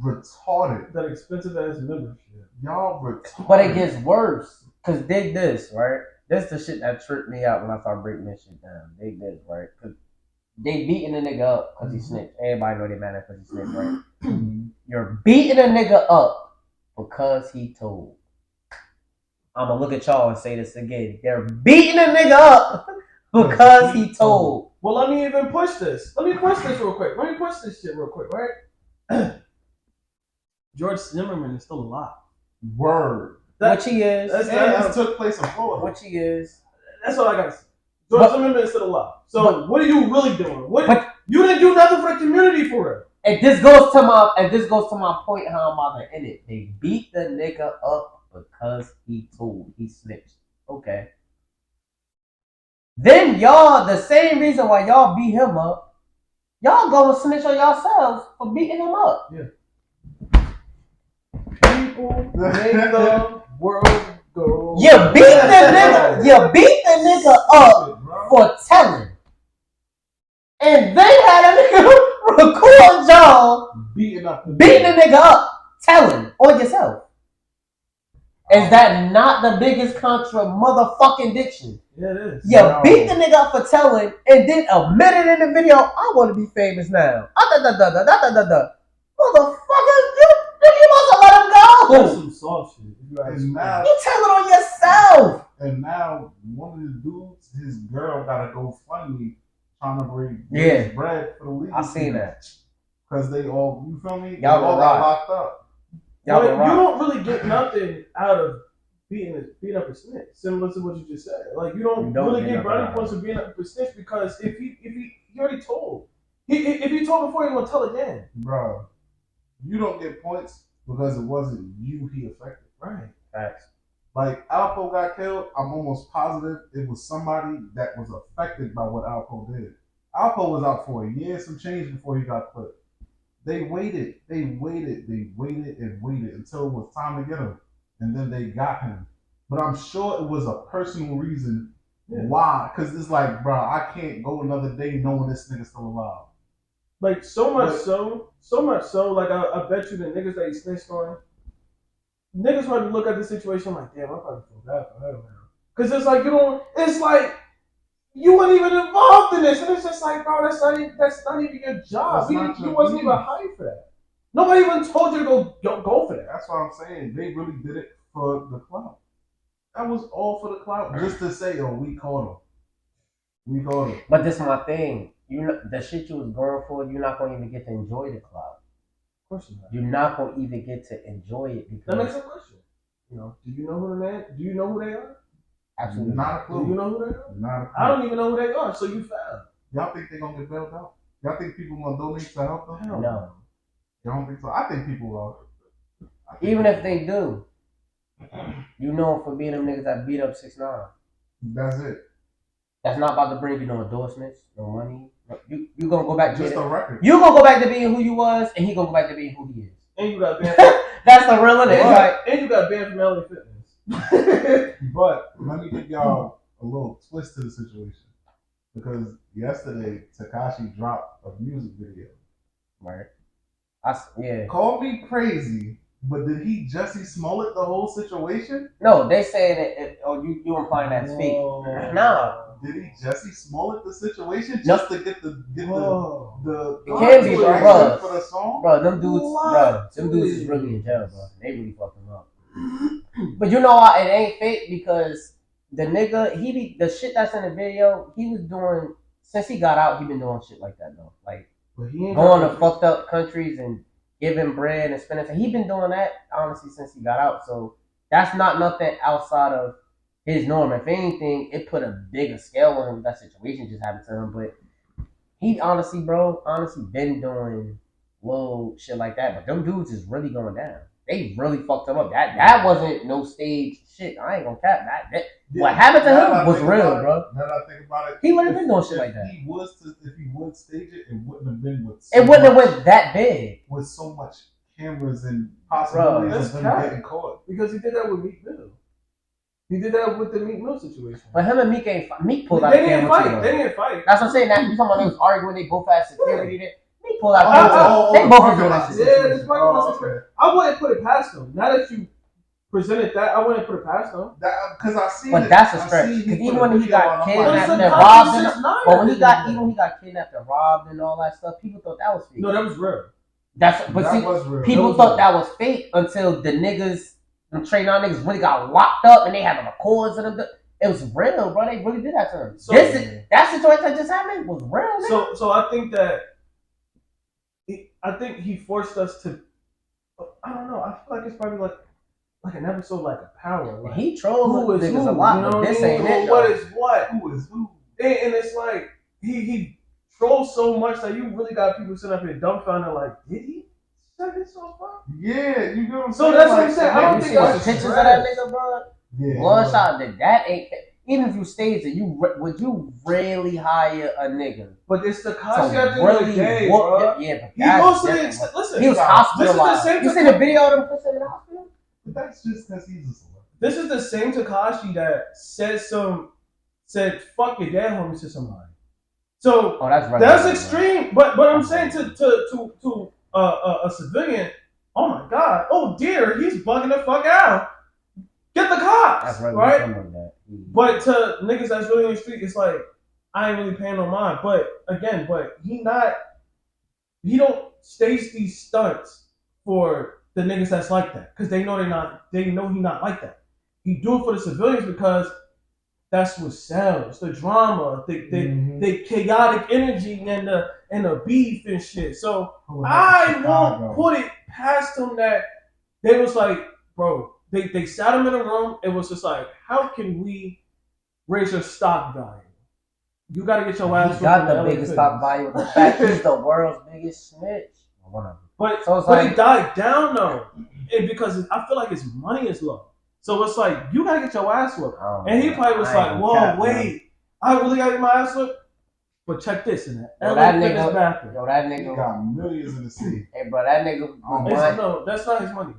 retarded. That expensive ass membership. Y'all retarded. But it gets worse. Cause dig this, right? This the shit that tripped me out when I started breaking this shit down. Dig this, right? Cause they beating a nigga up because he snitched. Everybody know they mad at because he snitched, right? You're beating a nigga up because he told. I'm gonna look at y'all and say this again. They're beating a nigga up because he told. Well, let me even push this. Let me push this real quick. Let me push this shit real quick, right? George Zimmerman is still alive. Word. Which he is. This took place in Florida. Which he is. That's all I gotta say. George Zimmerman is still alive. So what are you really doing? You didn't do nothing for the community for it. And this goes to my point how I'm about to end it. They beat the nigga up because he told. He snitched. Okay. Then y'all, the same reason why y'all beat him up, y'all go and snitch on yourselves for beating him up. Yeah. People make the world go. You beat the nigga up for telling. And they had a nigga record y'all beating the nigga up, telling on yourself. Is that not the biggest contra motherfucking diction? Yeah, it is. You beat the nigga up for telling and then a minute in the video, I want to be famous now. Motherfucker, you must have let him go. That's some soft shit. You tell it on yourself. And now one of the dudes, his girl got to go fund me trying to bring his bread for the legal. I seen that. Because they all, you feel me? Y'all all got locked up. You don't really get nothing out of beating up a snitch. Similar to what you just said. Like you don't really get brownie points for being up a snitch because if he already told. If he told before, he gonna tell again. Bro, you don't get points because it wasn't you he affected. Right. Facts. Like Alpo got killed, I'm almost positive it was somebody that was affected by what Alpo did. Alpo was out for a year, some change before he got clipped. They waited until it was time to get him. And then they got him. But I'm sure it was a personal reason why. Because it's like, bro, I can't go another day knowing this nigga's still alive. Like, so much so, like, I bet you the niggas that he snitched on, niggas probably look at the situation like, damn, I probably feel bad for her now. Because it's like, you weren't even involved in this. And it's just like, bro, that's not even your job. You wasn't even hired for that. Nobody even told you to go for that. That's what I'm saying. They really did it for the clout. That was all for the clout. Just to say, oh, we caught him. But this is my thing. The shit you was going for, you're not going to even get to enjoy the clout. Of course not. You're not going to even get to enjoy it because that makes a question. Do you know who they are? Absolutely not a clue. Do you know who they are? Not a clue. I don't even know who they are, so you failed. Y'all think they're gonna get bailed out? Y'all think people gonna donate to help them? No. Y'all don't think so? I think people are. Even if they do, you know for being them niggas that beat up 6ix9ine. That's it. That's not about to bring you no endorsements, no money. You gonna go back to just a record. You gonna go back to being who you was, and he gonna go back to being who he is. And you got banned. That's the real nigga. Right. And you got banned from LA Fitness. But let me give y'all a little twist to the situation because yesterday Tekashi dropped a music video Right. Yeah. Call me crazy, but did he Jesse Smollett the whole situation? No, they saying it. Oh, you implying that's fake? Nah. Did he Jesse Smollett the situation No. just to get the It can be, bro. for the song? Bro, them dudes is really in jail, bro. They really fucked him up. But you know why it ain't fake? Because the nigga, the shit that's in the video, he was doing since he got out. He been doing shit like that though, like going to fucked up countries and giving bread and spending. He been doing that honestly since he got out. So that's not nothing outside of his norm. If anything, it put a bigger scale on him if that situation just happened to him. But he honestly been doing little shit like that. But them dudes is really going down. They really fucked him up. That wasn't no stage shit. I ain't gonna cap that. What happened to him was real, bro. Now that I think about it, he wouldn't have been doing shit like that. If he would stage it, it wouldn't have been with. It wouldn't have went that big with so much cameras and possibilities of him getting caught. Because he did that with Meek Mill. He did that with the Meek Mill situation. But him and Meek ain't Meek pulled out the camera. They didn't fight. That's what I'm saying. That you talking about they was arguing. They both had security. Meek pulled out the camera. They both was doing that shit. Yeah, this situation. I wouldn't put it past them. Now that you presented that, I wouldn't put it past them. Because I see. But that's a stretch. Because even when he got kidnapped and robbed, but when he got kidnapped and robbed and all that stuff, people thought that was fake. No, that was real. Was real. People thought that was fake until the niggas, them Trey 9 niggas really got locked up and they had the records of them. It was real, bro. They really did that to him. So, that situation that just happened was real. So I think he forced us to. I don't know. I feel like it's probably like an episode like a Power. Like, he trolls niggas who, a lot, you know but this ain't it. What is what? Who is who? And it's like he trolls so much that you really got people sitting up here dumbfounded. Like, did he say this so far? Yeah, you know what I'm so saying. That's what I'm saying. I don't think that's pictures of that nigga, bro. Yeah, Bloodshot. That ain't. Even if you staged it, would you really hire a nigga? But it's the Tekashi at the end of the day, bro. Yeah, but he goes to the listen. He was hospitalized. This is the same. You seen the video of him put him in the hospital? But that's just because he's a celebrity. This is the same Tekashi that said fuck your dad homies to somebody. So that's right. That's extreme. But I'm saying to a civilian, oh my god, oh dear, he's bugging the fuck out. Get the cops. That's right. Right? But to niggas that's really in the street, it's like I ain't really paying no mind. But again, he don't stage these stunts for the niggas that's like that because they know he not like that. He do it for the civilians because that's what sells. The drama, the chaotic energy and the beef and shit. So I won't put it past them that they was like, bro. They sat him in a room. It was just like, how can we raise your stock value? You got to get your ass. He got the biggest stock value. In fact, he's the world's biggest snitch. But he died down though, because I feel like his money is low. So it's like you got to get your ass whooped. And he probably was like, whoa, wait, I really got to get my ass whooped. But check this in that. That nigga got millions in the city. Hey, bro, that nigga. No, that's not his money.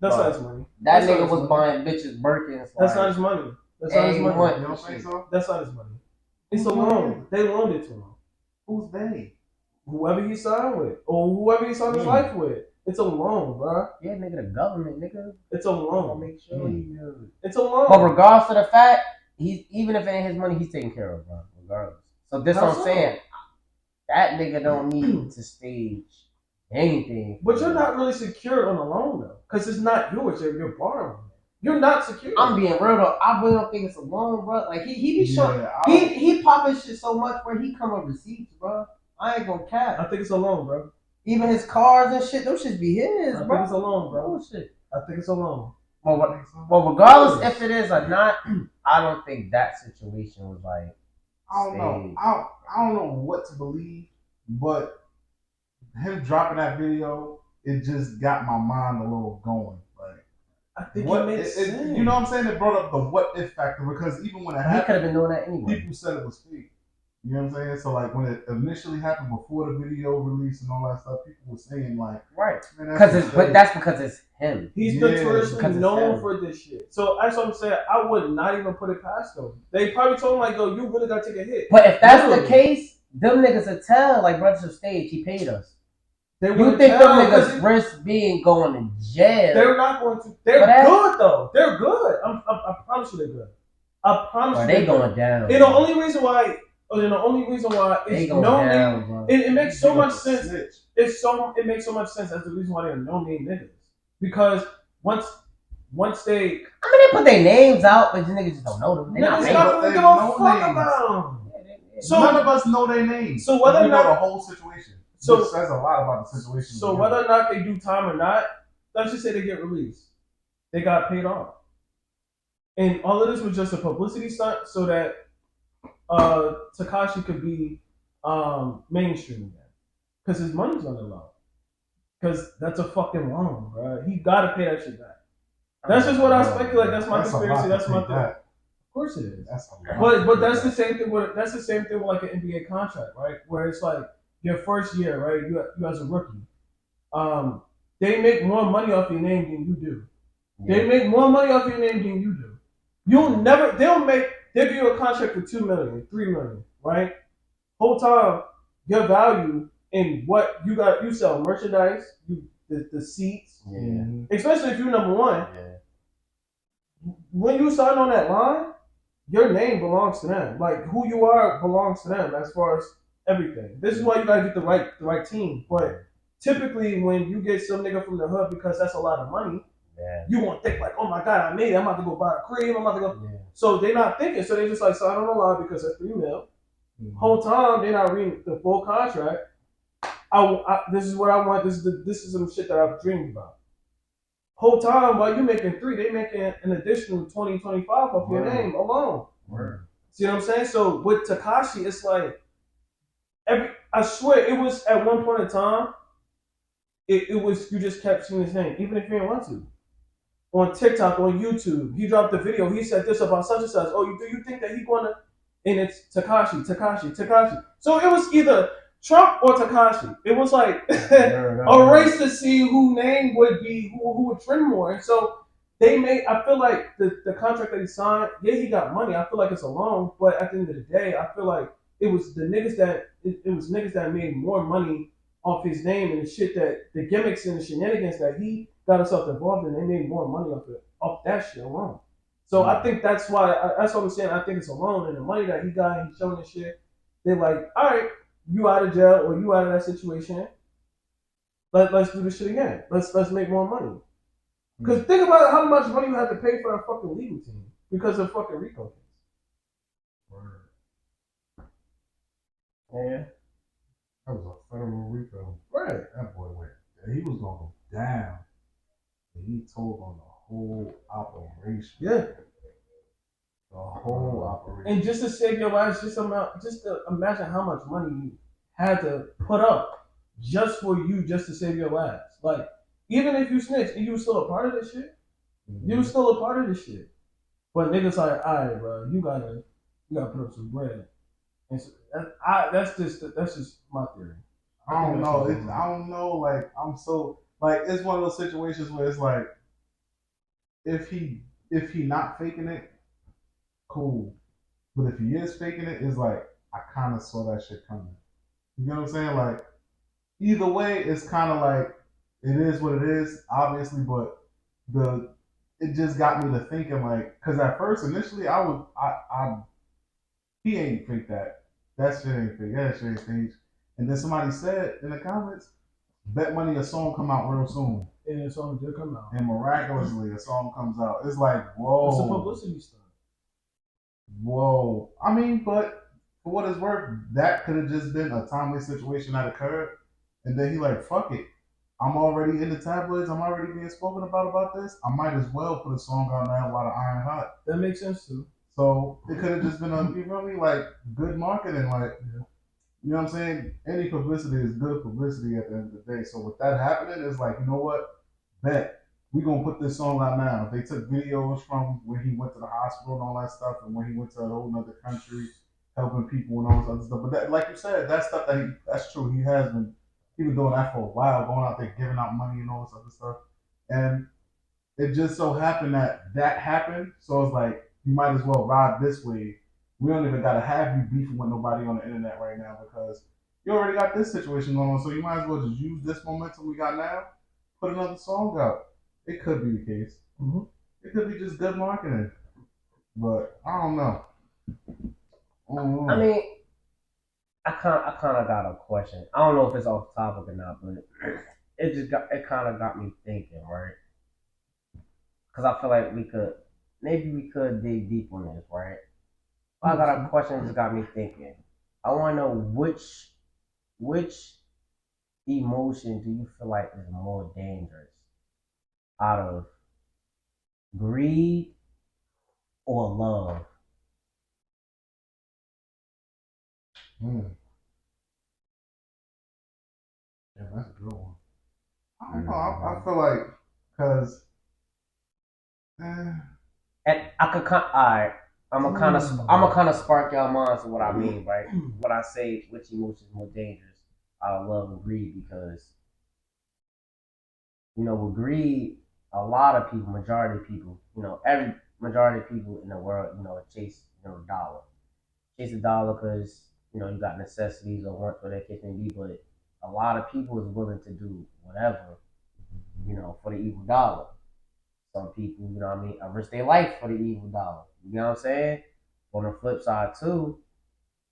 That's not his money. That nigga was buying bitches Birkins. That's not his money. That's not his money. You don't think so? That's not his money. It's a loan. They loaned it to him. Who's they? Whoever he signed with, or whoever he signed his life with. It's a loan, bro. Yeah, nigga, the government, nigga. It's a loan. Make sure he knows. It's a loan. But regardless of the fact, even if it ain't his money, he's taken care of, bro. Regardless. So this what I'm saying. That nigga don't need to stage anything. But you're not really secure on the loan though, because it's not yours. You're borrowing. You're not secure. I'm being real though. I really don't think it's a loan, bro. Like he be showing. He popping shit so much where he come with receipts, bro. I ain't gonna cap. I think it's a loan, bro. Even his cars and shit, those shit be his, bro. I think it's a loan, bro. Oh, shit. I think it's a loan. Well, regardless if it is or not, I don't think that situation was like. I don't know. I don't know what to believe, but him dropping that video, it just got my mind a little going. Like, I think it makes sense. You know what I'm saying? It brought up the what if factor because even when it happened, he could have been doing that anyway. People said it was fake. You know what I'm saying? So like when it initially happened before the video release and all that stuff, people were saying like, right? But that's because it's him. He's notoriously known for this shit. So that's what I'm saying. I would not even put it past them. They probably told him like, "Yo, you really gotta take a hit." But if that's the case, them niggas will tell like, "Brothers of Stage, he paid us." They You wouldn't think them tell, 'cause niggas risk being going to jail? they're not going to. They're good though. They're good. I promise you, they're good. I promise Or you, they they're going good. down. And the only reason why, They is going no down, name. bro. It makes so much sense. Snitch. It makes so much sense as the reason why they're no name niggas. Because once they I mean, they put their names out, but these niggas just don't know them. They not niggas famous. not But gonna they give a know fuck names. about them. So None of us know their names. So whether we or not- know the whole situation. So- Which says a lot about the situation. So whether or not they do time or not, let's just say they get released. They got paid off. And all of this was just a publicity stunt so that Tekashi could be mainstream again. Because his money's on the low. Because that's a fucking loan, bro. He gotta pay that shit back. That's just what I speculate. That's my conspiracy. That's my thing. Of course it is. That's a lot. But that's the same thing with like an NBA contract, right? Where it's like your first year, right? You as a rookie, they make more money off your name than you do. They make more money off your name than you do. They'll give you a contract for $2 million, $3 million, right? Whole time your value in what you sell merchandise, the seats, especially if you're number one. Yeah. When you sign on that line, your name belongs to them. Like who you are belongs to them as far as everything. This is why you gotta get the right team. But typically when you get some nigga from the hood, because that's a lot of money, you won't think like, oh my god, I made it. I'm about to go buy a crib. I'm about to go. Yeah. So they're not thinking. So they just like sign on the line because that's $3 million. Whole time they're not reading the full contract. This is what I want. This is some shit that I've dreamed about. Whole time while you making $3 million, they making an additional 20, 25 off your name alone. Word. See what I'm saying? So with Tekashi, it's like I swear it was at one point in time. It was you just kept seeing his name, even if you didn't want to. On TikTok, on YouTube, he dropped a video. He said this about such and such. Oh, do you think that he gonna? And it's Tekashi. So it was either Trump or Tekashi. It was like a race to see who name would be who would trend more. And so they made. I feel like the contract that he signed. Yeah, he got money. I feel like it's a loan, but at the end of the day, I feel like it was the niggas that it was niggas that made more money off his name and the shit that the gimmicks and the shenanigans that he got himself involved in. They made more money off that shit alone. So I think that's why. That's what I'm saying. I think it's a loan, and the money that he got, and he's showing this shit. They're like, all right, you out of jail or you out of that situation. Let's do this shit again. Let's make more money. Because think about how much money you have to pay for a fucking legal team because of fucking Rico case. Yeah. That was a federal Rico. Right. That boy went. He was gonna go down. And he told on the whole operation. Yeah. The whole operation. And just to save your life, just to imagine how much money you had to put up just for you, just to save your lives. Like, even if you snitch and you were still a part of this shit, you were still a part of this shit. But niggas like, all right, bro, you gotta put up some bread. And so that's just my theory. I don't know. Like I'm so like it's one of those situations where it's like if he not faking it, cool. But if he is faking it, it's like I kind of saw that shit coming. You know what I'm saying? Like either way, it's kind of like it is what it is, obviously. But it just got me to thinking like because at first initially he ain't fake that. That shit ain't fake. That shit ain't fake. And then somebody said in the comments, bet money a song come out real soon. And a song did come out. And miraculously a song comes out. It's like, whoa. It's a publicity stunt. Whoa. I mean, but for what it's worth, that could have just been a timely situation that occurred. And then he like, fuck it. I'm already in the tabloids. I'm already being spoken about this. I might as well put a song out now while the iron hot. That makes sense too. So it could have just been you feel me? Like good marketing. Like you know what I'm saying? Any publicity is good publicity at the end of the day. So with that happening, it's like, you know what? Bet we gonna put this song out now. They took videos from when he went to the hospital and all that stuff, and when he went to a whole other country helping people and all this other stuff. But that, like you said, that stuff that's true. He been doing that for a while, going out there giving out money and all this other stuff. And it just so happened that happened. So it's like you might as well ride this way. We don't even gotta have you beefing with nobody on the internet right now because you already got this situation going on, so you might as well just use this momentum we got now, put another song out. It could be the case. Mm-hmm. It could be just good marketing, but I don't know. I mean, I kind of got a question. I don't know if it's off topic or not, but it kind of got me thinking, right? Because I feel like we could dig deep on this, right? I got a question that just got me thinking. I want to know which emotion do you feel like is more dangerous out of greed or love? Hmm. Yeah, that's a good one. I don't know. I feel like because And I could kind. All right, I'm a kind of spark y'all minds of what I mean, right? When I say which emotion is more dangerous out of love and greed, because with greed, a lot of people, majority of people, every majority of people in the world, chase, dollar, chase a dollar because you got necessities or wants for their kids may be, but a lot of people is willing to do whatever, for the evil dollar. Some people, what I mean, risk their life for the evil dollar. You know what I'm saying? On the flip side too,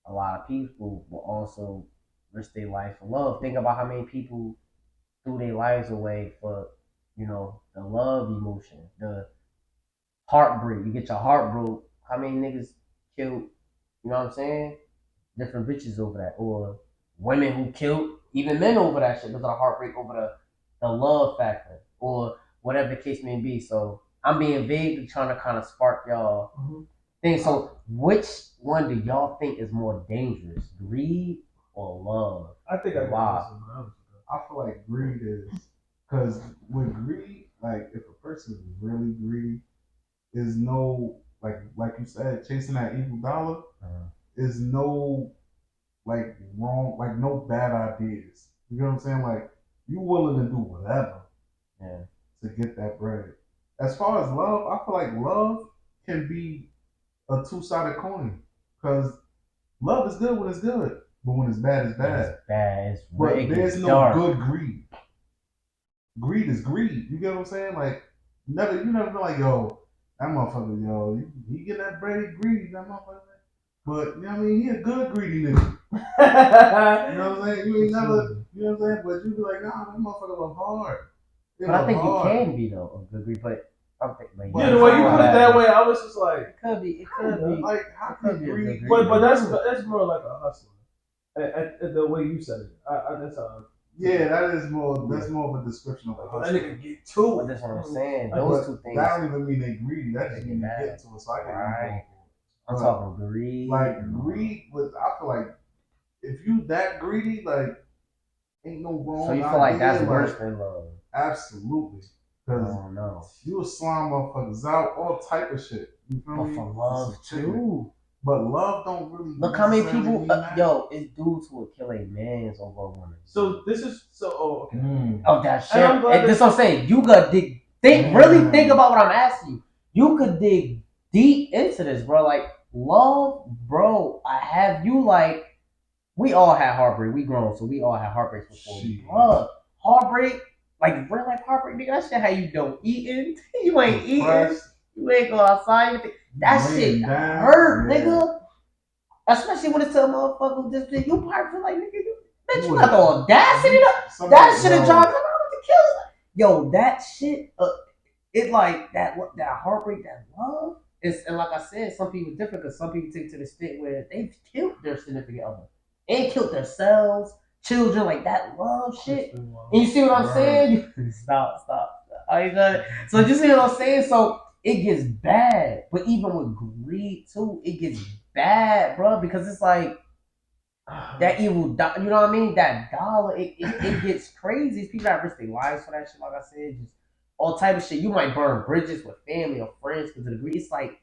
a lot of people will also risk their life for love. Think about how many people threw their lives away for, the love emotion, the heartbreak. You get your heart broke. How many niggas killed, you know what I'm saying? Different bitches over that. Or women who killed even men over that shit because of the heartbreak over the love factor. Or whatever the case may be. So I'm being vague, trying to kind of spark y'all things. So which one do y'all think is more dangerous? Greed or love? I think I got this. I feel like greed is because with greed, like if a person is really greedy, is no like you said, chasing that evil dollar is no like wrong, like no bad ideas. You know what I'm saying? Like you willing to do whatever Yeah. to get that bread. As far as love, I feel like love can be a two-sided coin because love is good when it's good, but when it's bad, it's bad. It's bad. It's But it there's gets no dark. good greed. Greed is greed. You get what I'm saying? Like you never been like, yo, that motherfucker, yo, he get that bread, he greedy, that motherfucker. But you know what I mean? He a good greedy nigga. You know what I'm saying? You ain't never, you know what I'm saying? But you be like, nah, that motherfucker love hard. But I think you can be though a good greed, but I'm thinking, yeah, the way you put it that way, I was just like, it could be, like how could greed? But that's more like a hustler. The way you said it, that's how. Yeah, that's more of a description of a hustler. That nigga get to But that's what I'm saying. Those two things. That don't even mean they greedy. That just mean you get to it. So I can right. I'm talking greed. Like greed was, I feel like if you that greedy, like ain't no wrong. So you feel like that's worse than love? Absolutely. Because you will slime motherfuckers out, all type of shit. You feel me? For love too. But love don't really. Look how many people. It's dudes who will kill a man's over a woman. So this is so. Oh, okay. Oh, that shit. And this what I'm saying. You gotta dig. Really think about what I'm asking you. You could dig deep into this, bro. Like love, bro. I have you like. We all had heartbreak. We grown, so we all had heartbreaks before. Bro, heartbreak, like real life heartbreak, nigga. That shit how you don't eating. You ain't eating. You ain't go outside. That shit hurt, nigga. Especially when it's a motherfucker who just you probably feel like nigga, you got the audacity to that shit drive me to kill. Yo, that shit, it like that heartbreak, that love. And like I said, some people different because some people take it to the extent where they've killed their significant other and killed themselves, children, like that love shit. And you see what I'm saying? Stop. So you see what I'm saying? So it gets bad. But even with greed too, it gets bad, bro, because it's like that evil, you know what I mean? That dollar, it gets crazy. People that risk their lives for that shit, like I said, just all type of shit. You might burn bridges with family or friends because of the greed. It's like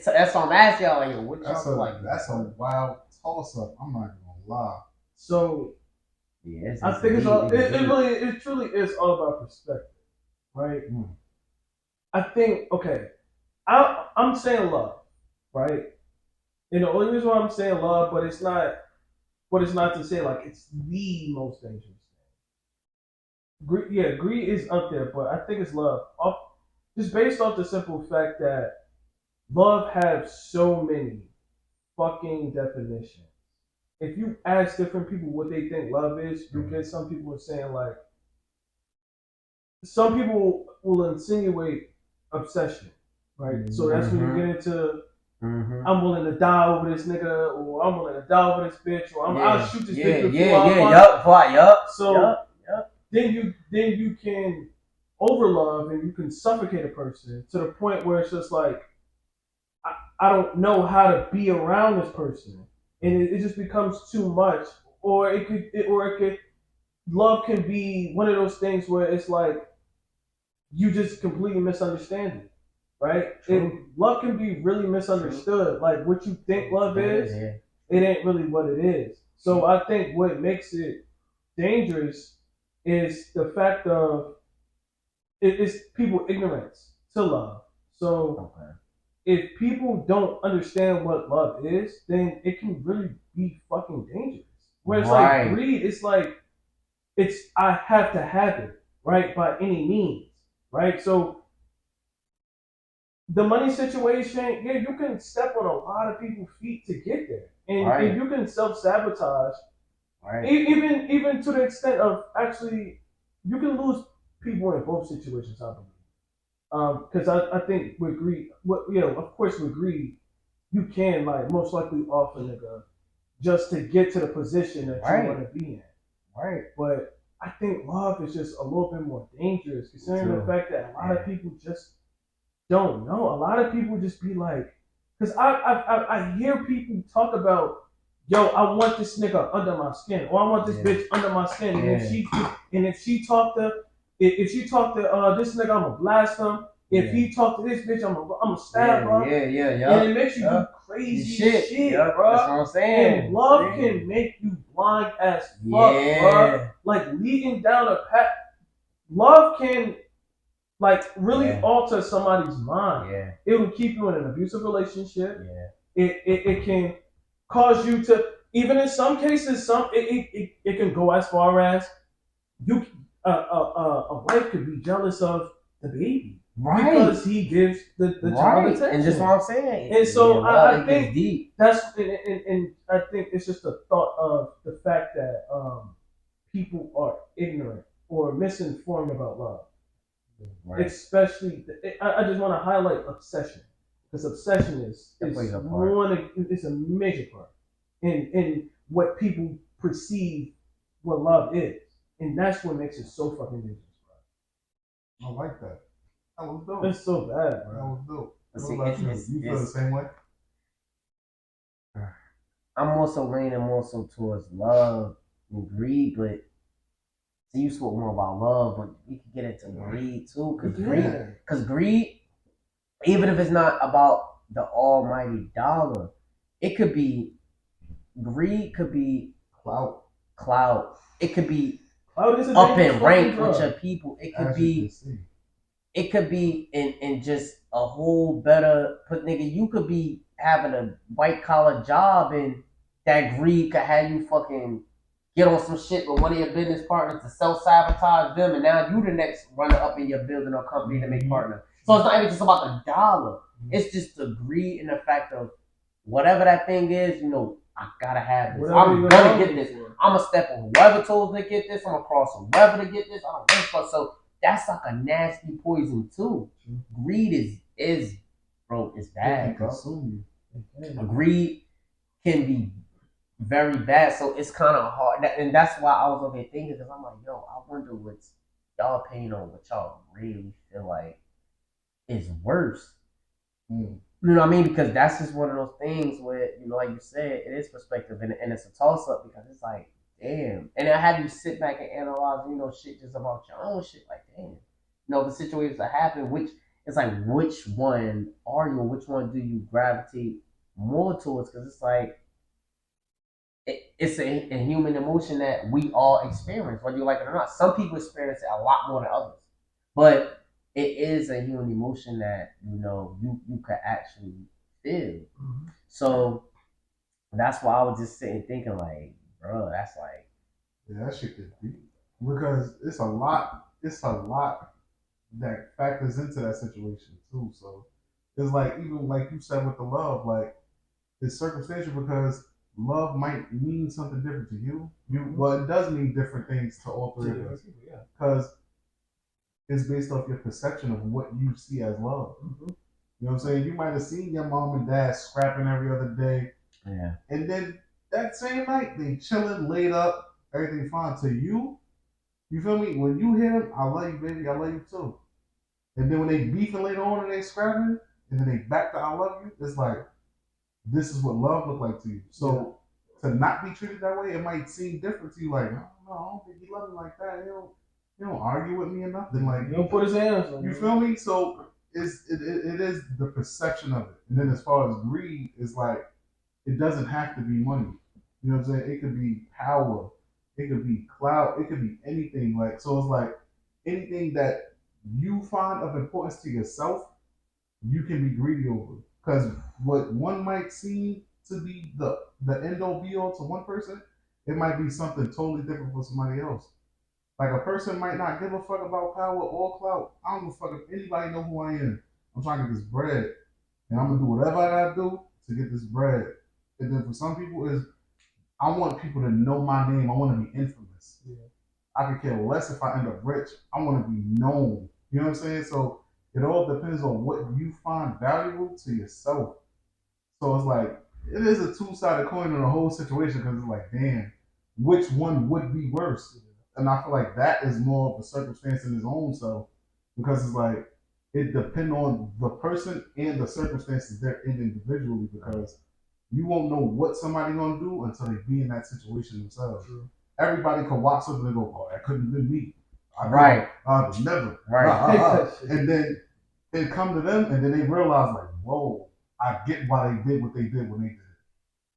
that's what I'm asking y'all. Like, what y'all like? That's a wild toss up. I'm not gonna lie. So yeah, I think it truly is all about perspective, right? I think I'm saying love, right? And the only reason why I'm saying love, but it's not but it's not to say like it's the most dangerous thing. Greed is up there, but I think it's love. Just based off the simple fact that love has so many fucking definitions. If you ask different people what they think love is, you get some people saying like some people will insinuate obsession, right? So that's when you get into I'm willing to die over this nigga, or I'm willing to die over this bitch, or I'll shoot this bitch before I find. Yup. So then you can overlove and you can suffocate a person to the point where it's just like I don't know how to be around this person, and it just becomes too much. Or it could love can be one of those things where it's like you just completely misunderstand it, right? Love can be really misunderstood. True. Like what you think love is, it ain't really what it is. So I think what makes it dangerous is the fact of it's people ignorance to love. So if people don't understand what love is, then it can really be fucking dangerous. Where it's like greed, it's like it's I have to have it, right? By any means, right? So the money situation, yeah, you can step on a lot of people's feet to get there, and you can self-sabotage. Even to the extent of actually, you can lose people in both situations. I believe, because I think with greed, of course with greed, you can like most likely offer nigga just to get to the position that you want to be in. Right. But I think love is just a little bit more dangerous, considering the fact that a lot of people just don't know. A lot of people just be like, because I hear people talk about, yo, I want this nigga under my skin, or I want this bitch under my skin, and if she talk to this nigga, I'ma blast him. If he talk to this bitch, I'ma stab her. And it makes you do crazy shit, bro. That's what I'm saying. And love can make you blind as fuck, bro. Like leading down a path. Love can like really alter somebody's mind. It will keep you in an abusive relationship. It can cause you to, even in some cases, it can go as far as you a wife could be jealous of the baby. Because he gives the child attention. And that's what I'm saying. And so I think that's and I think it's just a thought of the fact that people are ignorant or misinformed about love. Especially, I just want to highlight obsession, because obsession is it's a major part in what people perceive what love is, and that's what makes it so fucking dangerous, bro. I like that. That was dope. It's so bad, bro. That was dope. What about you? You feel the same way? I'm also leaning more so towards love and greed, but so you spoke more about love, but we could get into greed too, because greed, even if it's not about the almighty dollar, it could be greed, could be clout. It could be up in rank with your people. It could be in just a whole better put nigga. You could be having a white collar job, and that greed could have you fucking get on some shit with one of your business partners to self-sabotage them, and now you the next runner up in your building or company to make partner. So it's not even just about the dollar. It's just the greed and the fact of whatever that thing is, I gotta have this. I'm gonna get this. I'm gonna step on whoever toes to get this. I'm gonna cross whoever to get this. I don't give a fuck. So that's like a nasty poison too. Greed is bro, it's bad, bro. Greed can be very bad, so it's kind of hard, and that's why I was over here thinking, because I'm like, yo, I wonder what's y'all opinion on what y'all really feel like is worse. You know what I mean? Because that's just one of those things where, like you said, it is perspective, and it's a toss up, because it's like, damn, and I had you sit back and analyze, shit just about your own shit, like, damn, the situations that happen, which it's like, which one are you, or which one do you gravitate more towards? Because it's like, it's a human emotion that we all experience, whether you like it or not. Some people experience it a lot more than others, but it is a human emotion that you could actually feel. So that's why I was just sitting thinking, like, bro, that's like, Yeah, that shit get deep because it's a lot. It's a lot that factors into that situation too. So it's like even like you said with the love, like it's circumstantial because love might mean something different to you. Well, it does mean different things to all three of us because it's based off your perception of what you see as love. You know what I'm saying? You might have seen your mom and dad scrapping every other day, yeah, and then that same night they chilling, laid up, everything fine. To you, you feel me? When you hear them, I love you, baby, I love you too. And then when they beefing later on and they scrapping, and then they back to I love you, it's like this is what love look like to you. So to not be treated that way, it might seem different to you. Like, no, I don't think he love me like that. You don't argue with me or nothing. Like, You don't put his hands on you feel me? So it is the perception of it. And then as far as greed, it's like it doesn't have to be money. You know what I'm saying? It could be power. It could be clout. It could be anything. Like so, it's like anything that you find of importance to yourself, you can be greedy over. Because what one might seem to be the end all be all to one person, it might be something totally different for somebody else. Like a person might not give a fuck about power or clout. I don't give a fuck if anybody know who I am. I'm trying to get this bread, and I'm gonna do whatever I gotta do to get this bread. And then for some people, is I want people to know my name. I want to be infamous. Yeah. I could care less if I end up rich. I want to be known. You know what I'm saying? So it all depends on what you find valuable to yourself. So it's like it is a two-sided coin in the whole situation because it's like, damn, which one would be worse? And I feel like that is more of a circumstance in his own self because it's like it depends on the person and the circumstances they're in individually because you won't know what somebody gonna do until they be in that situation themselves. True. Everybody can watch something and go, "Oh, that couldn't have been me." right, never, right. and then it come to them, and then they realize like, "Whoa, I get why they did what they did when they did it."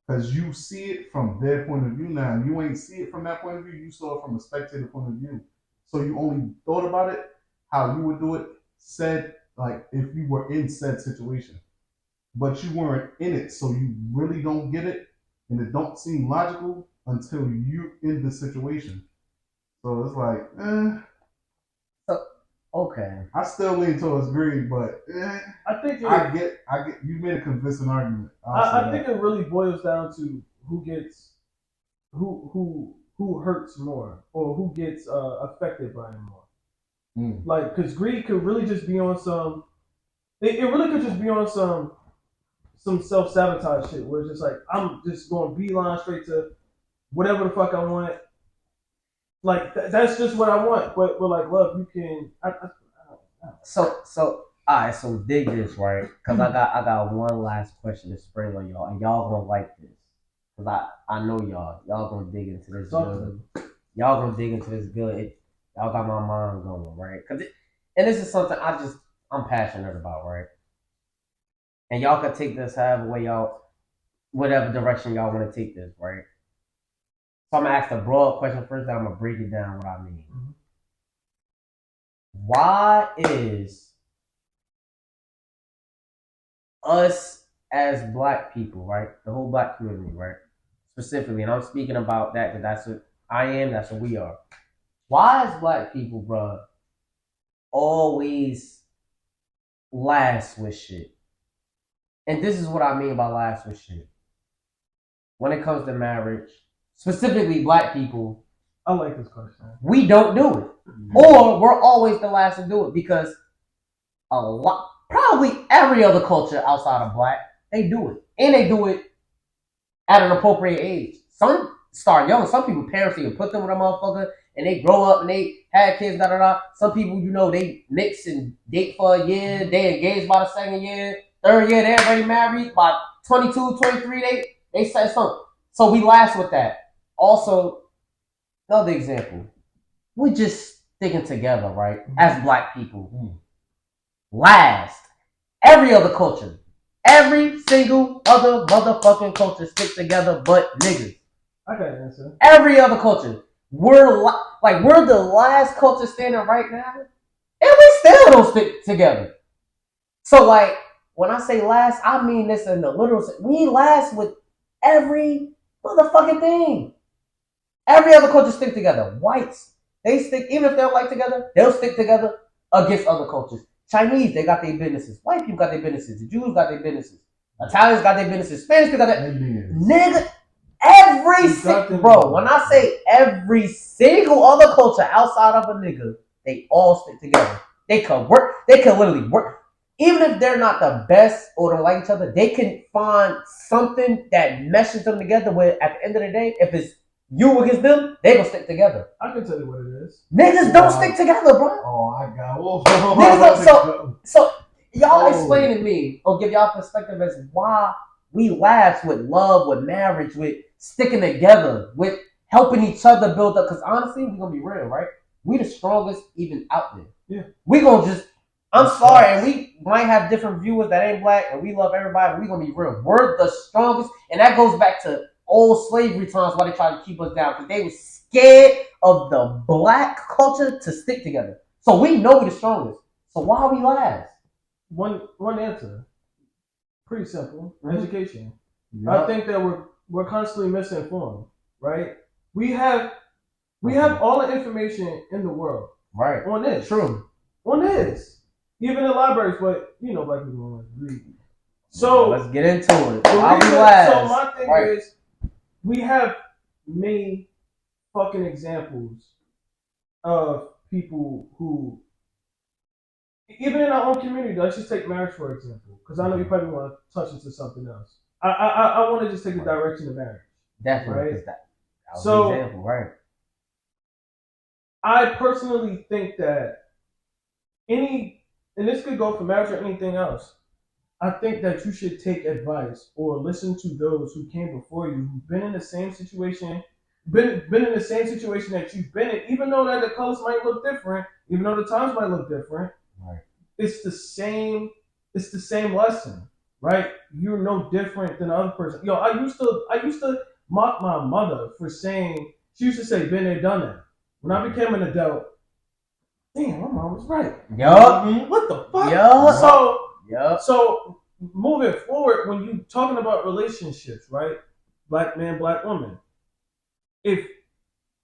Because you see it from their point of view now. You ain't see it from that point of view. You saw it from a spectator point of view. So you only thought about it how you would do it, said like if you were in said situation but you weren't in it, so you really don't get it, and it don't seem logical until you in the situation. So it's like, So, okay. I still lean towards greed, but I think I get. You made a convincing argument. I think it really boils down to who gets who hurts more or who gets affected by it more. Like, because greed could really just be on some. It really could just be on some self sabotage shit where it's just like I'm just going beeline straight to whatever the fuck I want. Like that's just what I want. But like love, you can. So all right. So dig this right, because I got one last question to spring on y'all, and y'all gonna like this, because I know y'all gonna dig into this good. Y'all gonna dig into this good. Y'all got my mind going right, and this is something I'm passionate about, right? And y'all can take this however way whatever direction y'all want to take this, right? So I'm gonna ask the broad question first, then I'm gonna break it down what I mean. Mm-hmm. Why is us as black people, right? The whole black community, right? Specifically, and I'm speaking about that because that's what I am, that's what we are. Why is black people, bro, always last with shit? And this is what I mean by last with shit. When it comes to marriage, specifically black people, I like this question. We don't do it. Mm-hmm. Or we're always the last to do it because a lot, probably every other culture outside of black, they do it. And they do it at an appropriate age. Some start young. Some people, parents even put them with a motherfucker and they grow up and they have kids, da da da. Some people, they mix and date for a year. They engaged by the second year. Third year, they're already married. By 22, 23, they said something. So we last with that. Also, another example. We just sticking together, right? As black people. Last. Every other culture. Every single other motherfucking culture sticks together but niggas. I got an answer. Every other culture. We're the last culture standing right now. And we still don't stick together. So like, when I say last, I mean this in the literal sense. We last with every motherfucking thing. Every other culture stick together. Whites, they stick, even if they don't like together, they'll stick together against other cultures. Chinese, they got their businesses. White people got their businesses. The Jews got their businesses. Italians got their businesses. Spanish people got their nigga. Every single bro, when I say every single other culture outside of a nigga, they all stick together. They can work. They can literally work. Even if they're not the best or don't like each other, they can find something that meshes them together. Where at the end of the day, if it's you against them, they gonna stick together. I can tell you what it is. Niggas don't stick together, bro. Oh, I got. Niggas don't, so y'all explain to me or give y'all perspective as why we laugh with love, with marriage, with sticking together, with helping each other build up. Because honestly, we're gonna be real, right? We the strongest even out there. Yeah. We gonna just. I'm sorry, and we might have different viewers that ain't black, and we love everybody. But we gonna be real. We're the strongest, and that goes back to old slavery times why they tried to keep us down because they were scared of the black culture to stick together. So we know we're the strongest. So why we last? One answer. Pretty simple. Mhm. Education. Yep. I think that we're constantly misinformed, right? We have all the information in the world. Right. On this. True. On this. Even in libraries, but you know black people don't like to read. So let's get into it. Why we last? So my thing is we have many fucking examples of people who even in our own community, let's just take marriage for example, because I know you probably want to touch into something else. I want to just take the direction of marriage. Definitely, right? That was so, an example, right? I personally think that and this could go for marriage or anything else, I think that you should take advice or listen to those who came before you, who've been in the same situation, been in the same situation that you've been in, even though that the colors might look different, even though the times might look different. Right. It's the same lesson, right? You're no different than the other person. Yo, I used to mock my mother for saying, she used to say, been there, done that. When I became an adult, damn, my mom was right. Yup. What the fuck? Yup. So moving forward, when you talking about relationships, right? Black man, black woman. If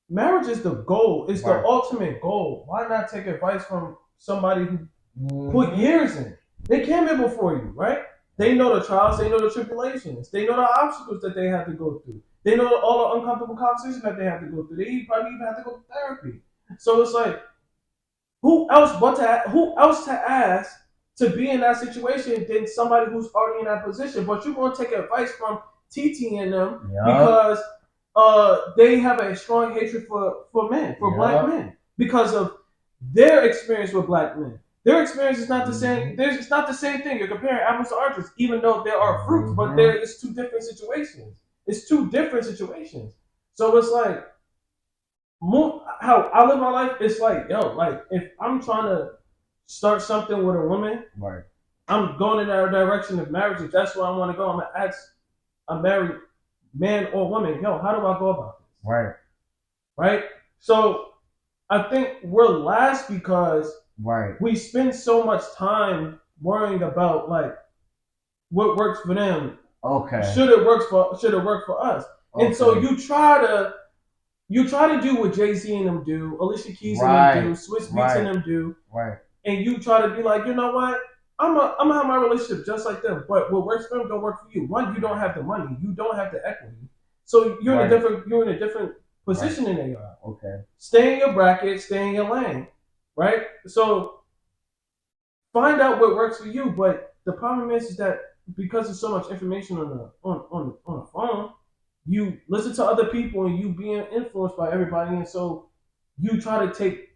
marriage is the goal, it's the ultimate goal, why not take advice from somebody who put years in? They came in before you, right? They know the trials, they know the tribulations, they know the obstacles that they have to go through. They know all the uncomfortable conversations that they have to go through. They probably even have to go to therapy. So it's like, who else to ask to be in that situation than somebody who's already in that position? But you're gonna take advice from TT and them because they have a strong hatred for men, for black men, because of their experience with black men. Their experience is not the same. It's not the same thing. You're comparing apples to oranges, even though there are fruits, but it's two different situations. It's two different situations. So it's like, how I live my life, it's like, yo, like if I'm trying to start something with a woman, right, I'm going in that direction of marriage. If that's where I want to go, I'm gonna ask a married man or woman, yo, how do I go about this? Right. So I think we're last because we spend so much time worrying about like what works for them. Okay. Should it work for us? Okay. And so you try to do what Jay-Z and them do, Alicia Keys and them do, Swiss Beats and them do. Right. And you try to be like, you know what? I'm gonna have my relationship just like them. But what works for them don't work for you. One, you don't have the money. You don't have the equity. So you're in a different position than they are. Okay. Stay in your bracket, stay in your lane. Right? So find out what works for you. But the problem is that because there's so much information on the phone, you listen to other people and you being influenced by everybody, and so you try to take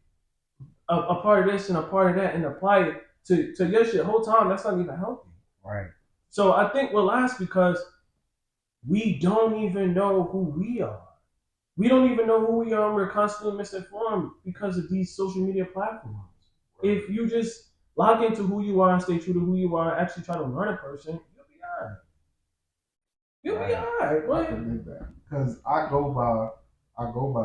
a part of this and a part of that and apply it to your shit. Whole time that's not even healthy. Right. So I think we're last because we don't even know who we are. We don't even know who we are, and we're constantly misinformed because of these social media platforms. Right. If you just log into who you are and stay true to who you are and actually try to learn a person, you'll be alright. You'll be alright. Go ahead. Because I go by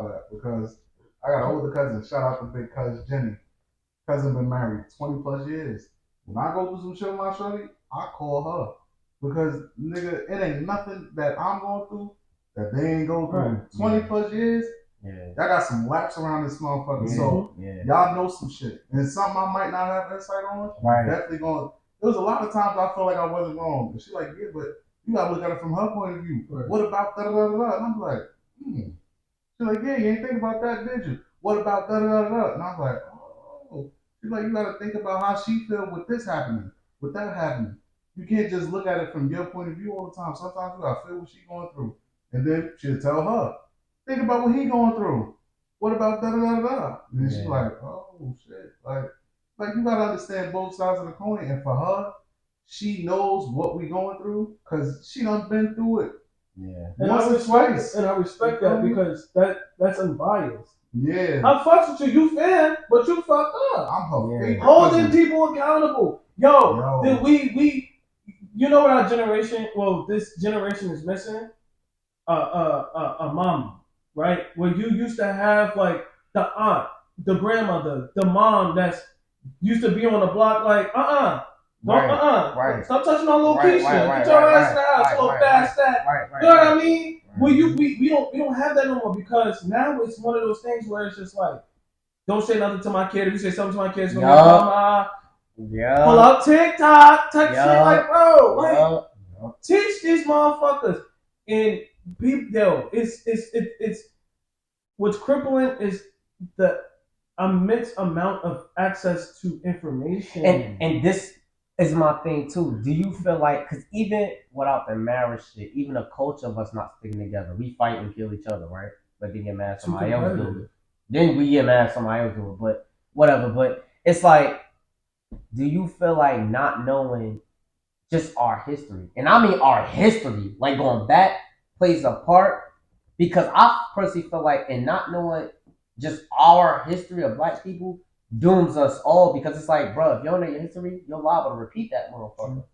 that because I got an older cousin. Shout out to big cousin Jenny. Cousin been married 20 plus years. When I go through some shit with my shorty, I call her. Because nigga, it ain't nothing that I'm going through that they ain't go through. Right. 20 plus years, Yeah. Y'all got some laps around this motherfucker, Yeah. so Yeah. y'all know some shit. And it's something I might not have insight on. Right. Definitely going. There was a lot of times I felt like I wasn't wrong. And she like, yeah, but you gotta look at it from her point of view. Right. What about da da da da? And I'm like, She's like, yeah, you ain't think about that, did you? What about da da da da? And I'm like, oh. She's like, you gotta think about how she feel with this happening, with that happening. You can't just look at it from your point of view all the time. Sometimes you gotta feel what she's going through. And then she'll tell her, think about what he going through. What about da da da da? And then she's like, oh shit. Like you gotta understand both sides of the coin. And for her, she knows what we going through because she done been through it. Yeah. And I respect that because that's unbiased. Yeah. I fucks with you, you fan, but you fucked up. I'm her favorite. Holding people accountable. Yo, did we you know what our generation, well, this generation is missing? A mom, right? Where you used to have like the aunt, the grandmother, the mom that's used to be on the block like, Right. Stop touching my little Right, Keisha. right, Get your right, ass in the house, little fast that. Right. You know what I mean? We don't have that no more because now it's one of those things where it's just like, don't say nothing to my kid. If you say something to my kid, it's gonna be mama. Yeah. Pull up TikTok type shit, like bro, like teach these motherfuckers. And people, it's what's crippling is the immense amount of access to information. And this is my thing too. Do you feel like, because even without the marriage shit, even a culture of us not sticking together, we fight and kill each other, right? But then get mad at somebody else do it. Then we get mad at somebody else do it. But whatever. But it's like, do you feel like not knowing just our history, and I mean our history, like going back, plays a part? Because I personally feel like in not knowing just our history of black people dooms us all, because it's like, bro, if you don't know your history, you're liable to repeat that motherfucker.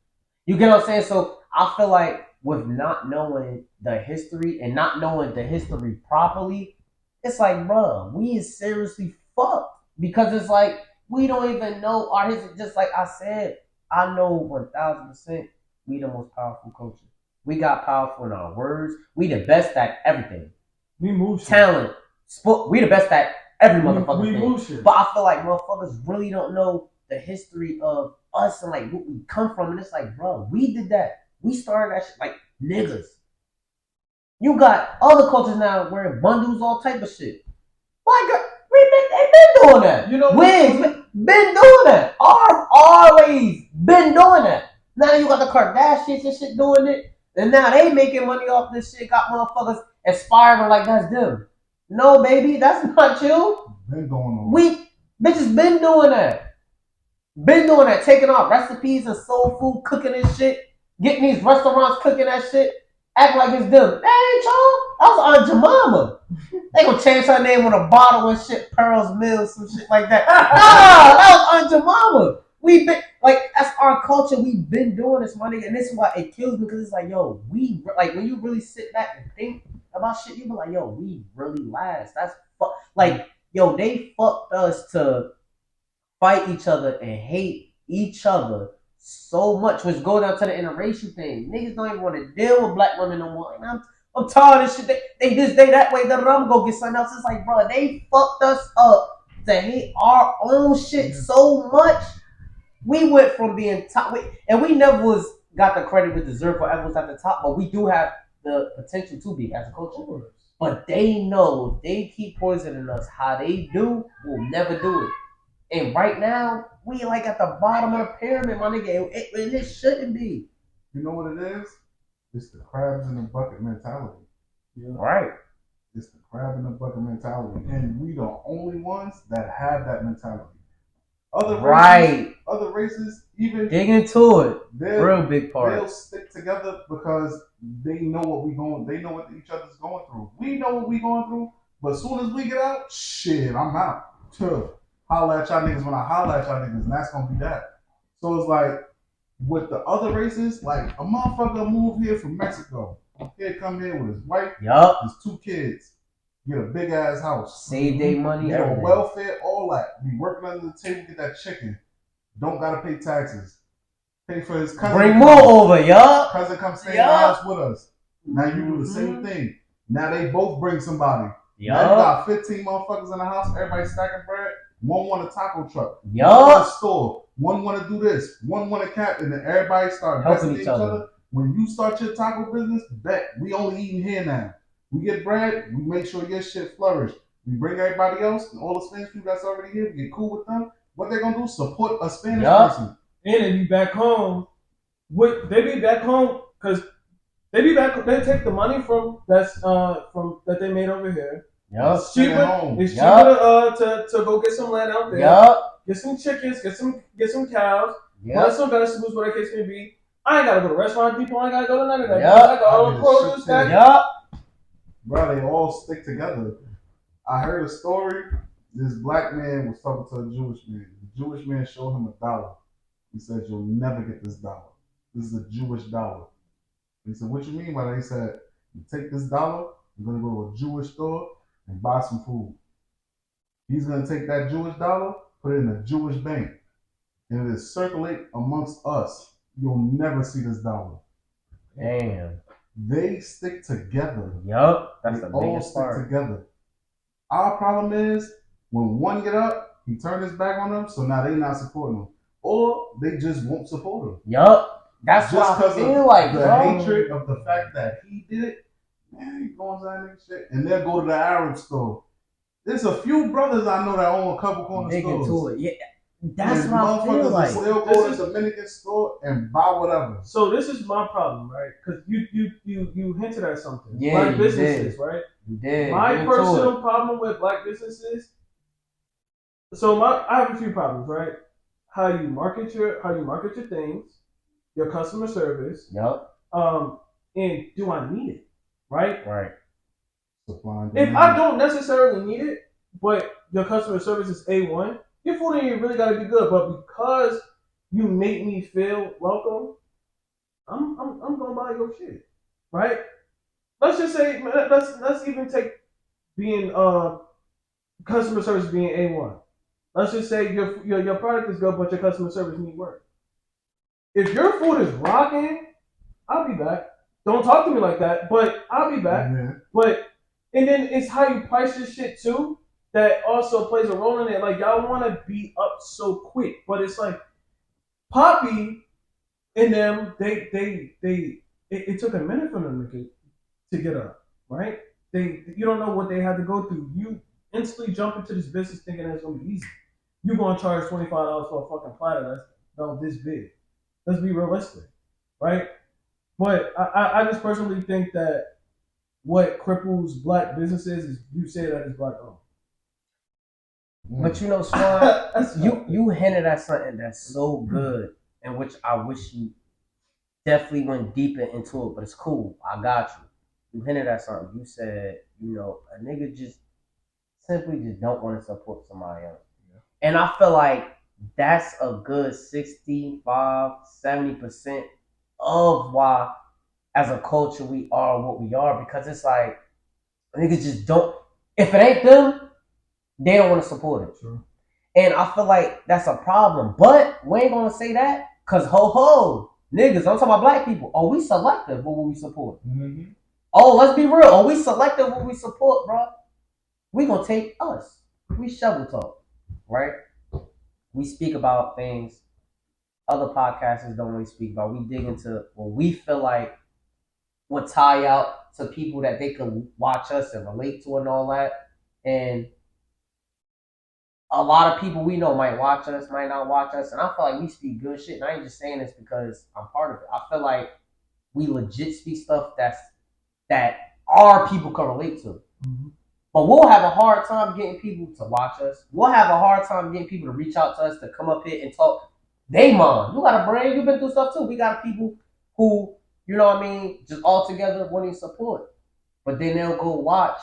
You get what I'm saying? So I feel like with not knowing the history and not knowing the history properly, it's like, bro, we is seriously fucked, because it's like we don't even know our history. Just like I said, I know 1000% we the most powerful culture. We got powerful in our words. We the best at everything. We move shit. Talent, sport. We the best at every motherfucking we thing. Move shit. But I feel like motherfuckers really don't know the history of us and like what we come from. And it's like, bro, we did that. We started that shit like niggas. You got other cultures now wearing bundles, all type of shit. My God, they been doing that. You know, wigs been doing that. Always been doing that. Now you got the Kardashians and shit doing it. And now they making money off this shit. Got motherfuckers aspiring like that's them. No, baby, that's not you. Been going on. We bitches been doing that. Been doing that. Taking off recipes and soul food, cooking this shit. Getting these restaurants cooking that shit. Act like it's them. That ain't y'all. That was Aunt Jemima. They gonna change her name on a bottle and shit. Pearl's Mills, some shit like that. Nah, that was Aunt Jemima. We been like, that's our culture. We've been doing this, my nigga, and this is why it kills me, because it's like, yo, we like when you really sit back and think about shit, you be like, yo, we really last. That's like, yo, they fucked us to fight each other and hate each other so much, which goes down to the interracial thing. Niggas don't even want to deal with black women no more. And I'm tired of this shit. They this, they that way. I'm gonna go get something else. It's like, bro, they fucked us up to hate our own shit so much. We went from being top, and we never got the credit we deserve for ever was at the top, but we do have the potential to be as a culture. But they know if they keep poisoning us how they do, we'll never do it. And right now, we like at the bottom of the pyramid, my nigga, and it shouldn't be. You know what it is? It's the crabs in the bucket mentality. Yeah. Right. It's the crab in the bucket mentality. And we the only ones that have that mentality. Other races, even dig into it. Real big part. They'll stick together because they know what we going. They know what each other's going through. We know what we going through. But as soon as we get out, shit, I'm out. Holla at y'all niggas when I holla at y'all niggas, and that's gonna be that. So it's like with the other races, like a motherfucker moved here from Mexico. He'd come here with his wife, his 2 kids, get a big ass house, save their money, get on welfare, all that. Be working under the table, get that chicken. Don't gotta pay taxes. Pay for his cousin. Bring more over, y'all. Cousin come stay in the house with us. Now you do the same thing. Now they both bring somebody. Now you got 15 motherfuckers in the house, everybody stacking bread. One want a taco truck. One want a store. One want to do this. One want a cap, and then everybody start helping each other. When you start your taco business, bet we only eating here now. We get bread, we make sure your shit flourish. We bring everybody else and all the Spanish people that's already here, we get cool with them. What they gonna do? Support a Spanish person. And they be back home. They be back home because they be back. They take the money from that they made over here. It's cheaper. It's cheaper to go get some land out there. Get some chickens. Get some cows. Plant some vegetables, whatever the case may be. I ain't gotta go to Restaurant Depot. I ain't gotta go to none of that. I got all the produce. Bro, they all stick together. I heard a story. This black man was talking to a Jewish man. The Jewish man showed him $1. He said, "You'll never get this dollar. This is a Jewish dollar." He said, "What you mean by that?" He said, "You take this dollar, you're gonna go to a Jewish store and buy some food. He's gonna take that Jewish dollar, put it in a Jewish bank, and it'll circulate amongst us. You'll never see this dollar." Damn. They stick together. That's the biggest part. Together. Our problem is when one get up, he turn his back on them, so now they not supporting him, or they just won't support him. That's just what I feel like. The hatred of the fact that he did it. Man, he going to that nigga shit, and they'll go to the Arab store. There's a few brothers I know that own a couple corner stores. Into it. Yeah, that's what I feel like. Still go to the Dominican store and buy whatever. So this is my problem, right? Because you hinted at something. Yeah, black businesses, right? You did. My personal problem with black businesses. So I have a few problems, right? How you market your things, your customer service. And do I need it? Right. If I don't necessarily need it, but your customer service is A1, your food ain't really gotta be good. But because you make me feel welcome, I'm gonna buy your shit, right? Let's just say let's even take being customer service being A1. Let's just say your product is good, but your customer service needs work. If your food is rocking, I'll be back. Don't talk to me like that, but I'll be back. But and then it's how you price your shit too that also plays a role in it. Like y'all want to be up so quick, but it's like Poppy and them. It took a minute for them to get up, right? You don't know what they had to go through. You instantly jump into this business thinking it's gonna be easy. You're gonna charge $25 for a fucking platter that's this big. Let's be realistic, right? But I just personally think that what cripples black businesses is you say that it's black owned. But you know, Swan, you hinted at something that's so good, and which I wish you definitely went deeper into it, but it's cool. I got you. You hinted at something. You said, a nigga just simply just don't want to support somebody else. And I feel like that's a good 65, 70% of why, as a culture, we are what we are, because it's like niggas just don't. If it ain't them, they don't want to support it. True. And I feel like that's a problem. But we ain't gonna say that, cause niggas. I'm talking about black people. Oh, we selective with what we support. Mm-hmm. Oh, let's be real. Oh, we selective what we support, bro. We gonna take us. We shovel talk, right? We speak about things other podcasters don't really speak about. We dig into what we feel like would tie out to people that they could watch us and relate to and all that. And a lot of people we know might watch us, might not watch us. And I feel like we speak good shit. And I ain't just saying this because I'm part of it. I feel like we legit speak stuff that our people can relate to. Mm-hmm. But we'll have a hard time getting people to watch us. We'll have a hard time getting people to reach out to us, to come up here and talk. They mom, you got a brain, you've been through stuff too. We got people who, you know what I mean, just all together wanting support. But then they'll go watch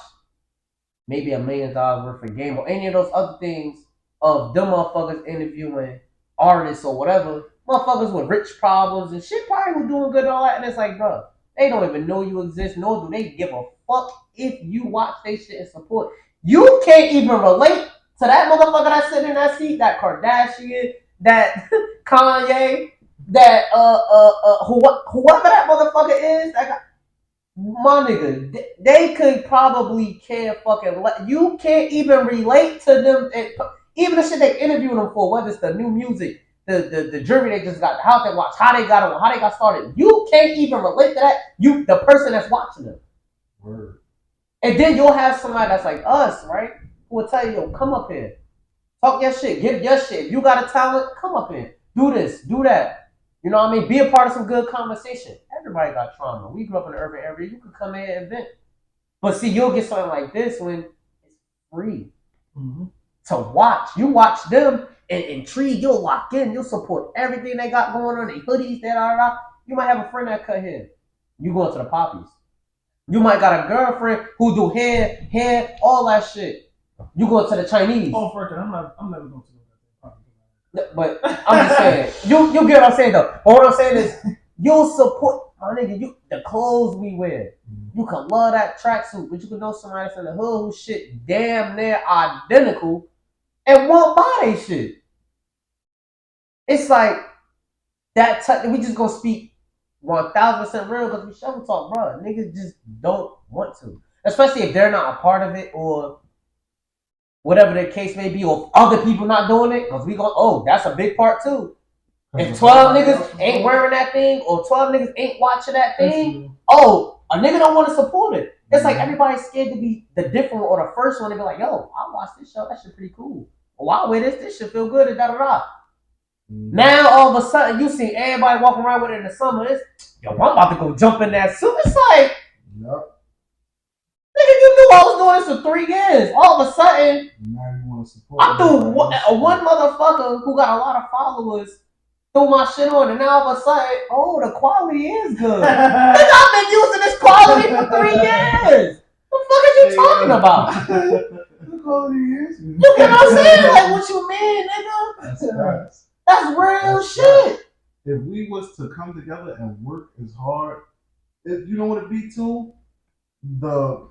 maybe $1 million worth of game or any of those other things of them motherfuckers interviewing artists or whatever. Motherfuckers with rich problems and shit probably were doing good and all that. And it's like, bro, they don't even know you exist, nor do they give a fuck if you watch they shit and support. You can't even relate to that motherfucker that's sitting in that seat, that Kardashian, that Kanye, that whoever that motherfucker is. My nigga, they could probably care fucking. You can't even relate to them. Even the shit they interview them for, whether it's the new music, the jury they just got, the house they watch, how they got on, how they got started. You can't even relate to that. You, the person that's watching them. Word. And then you'll have somebody that's like us, right? Who will tell you, yo, come up here. Talk your shit. Give your shit. If you got a talent, come up here. Do this. Do that. You know what I mean? Be a part of some good conversation. Everybody got trauma. We grew up in an urban area. You could come in and vent. But see, you'll get something like this when it's free to watch. You watch them and intrigue. You'll lock in. You'll support everything they got going on. They hoodies, that. You might have a friend that cut hair. You going to the poppies. You might got a girlfriend who do hair, all that shit. You go to the Chinese. Oh, for I'm never going to that. But I'm just saying, you get what I'm saying though. But what I'm saying is, you'll support my nigga. The clothes we wear. You can love that tracksuit, but you can know somebody that's in the hood who shit damn near identical and won't buy they shit. It's like that. We just gonna speak 1000% real because we shovel talk, bro. Niggas just don't want to, especially if they're not a part of it or whatever the case may be, or other people not doing it. Because we go, oh, that's a big part too. If 12 niggas ain't wearing that thing or 12 niggas ain't watching that thing, oh, a nigga don't want to support it. It's like everybody's scared to be the different or the first one to be like, yo, I watched this show. That shit pretty cool. Oh, I wear this. This shit feel good and da-da-da. Now, all of a sudden, you see everybody walking around with it in the summer. It's, yo, I'm about to go jump in that suit. It's like, Yep. nigga, you knew I was doing this for 3 years. All of a sudden, Now you want to support. I threw one motherfucker who got a lot of followers threw my shit on, and now all of a sudden, oh, the quality is good. Nigga, I've been using this quality for 3 years. What the fuck are you talking about? The quality is. You get what I'm saying? Like, what you mean, nigga? That's real shit. If we was to come together and work as hard, you know what it be too? The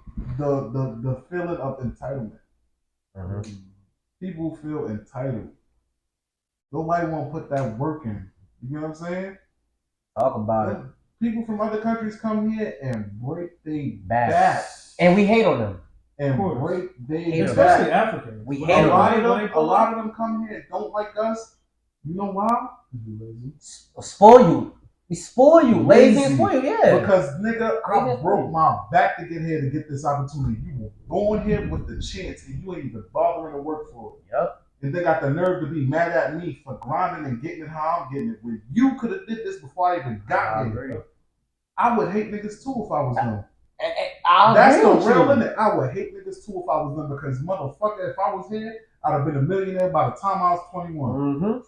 feeling of entitlement. People feel entitled. Nobody want to put that work in. You know what I'm saying? Talk about it. People from other countries come here and break their backs. And we hate on them. And break their especially Africans. We hate on them. A lot of them come here and don't like us. You know why? Spoil you. We spoil you. Lazy and spoil you, yeah. Because, nigga, I broke my back to get here to get this opportunity. You were born here with the chance and you ain't even bothering to work for it. Yep. And they got the nerve to be mad at me for grinding and getting it how I'm getting it. When you could have did this before I even got here. I would hate niggas too if I was them. That's the real in it. I would hate niggas too if I was them because motherfucker, if I was here, I'd have been a millionaire by the time I was 21.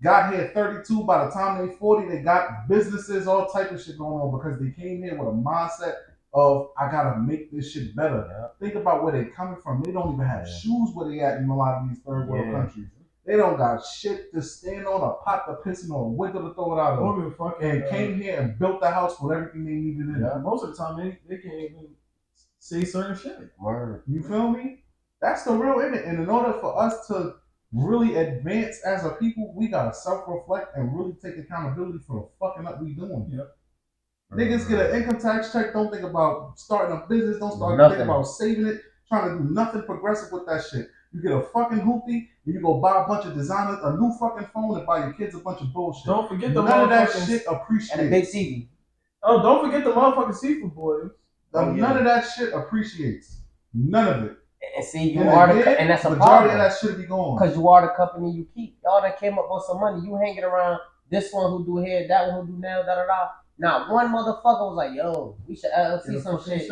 Got here 32. By the time they 40, they got businesses, all type of shit going on because they came here with a mindset of I gotta make this shit better. Think about where they coming from. They don't even have shoes where they at in a lot of these third world countries. They don't got shit to stand on, a pot to piss in, or a window to throw it out of. And came here and built the house with everything they needed in it. Most of the time, they can't even say certain shit. Word. You feel me? That's the real in it. And in order for us to really advance as a people, we gotta self-reflect and really take accountability for the fucking up we doing. Niggas get an income tax check, don't think about starting a business, don't start thinking about saving it, trying to do nothing progressive with that shit. You get a fucking hoopty, and you go buy a bunch of designers, a new fucking phone, and buy your kids a bunch of bullshit. Don't forget the none of that shit appreciates. And a big TV. Oh, don't forget the motherfucking seafood boys. None of that shit appreciates. None of it. And see, you are the, and that's a majority problem. Of that shit be going. Because you are the company you keep. Y'all that came up with some money. You hanging around this one who do hair, that one who do nails, da-da-da. Now, one motherfucker was like, yo, we should LLC some shit.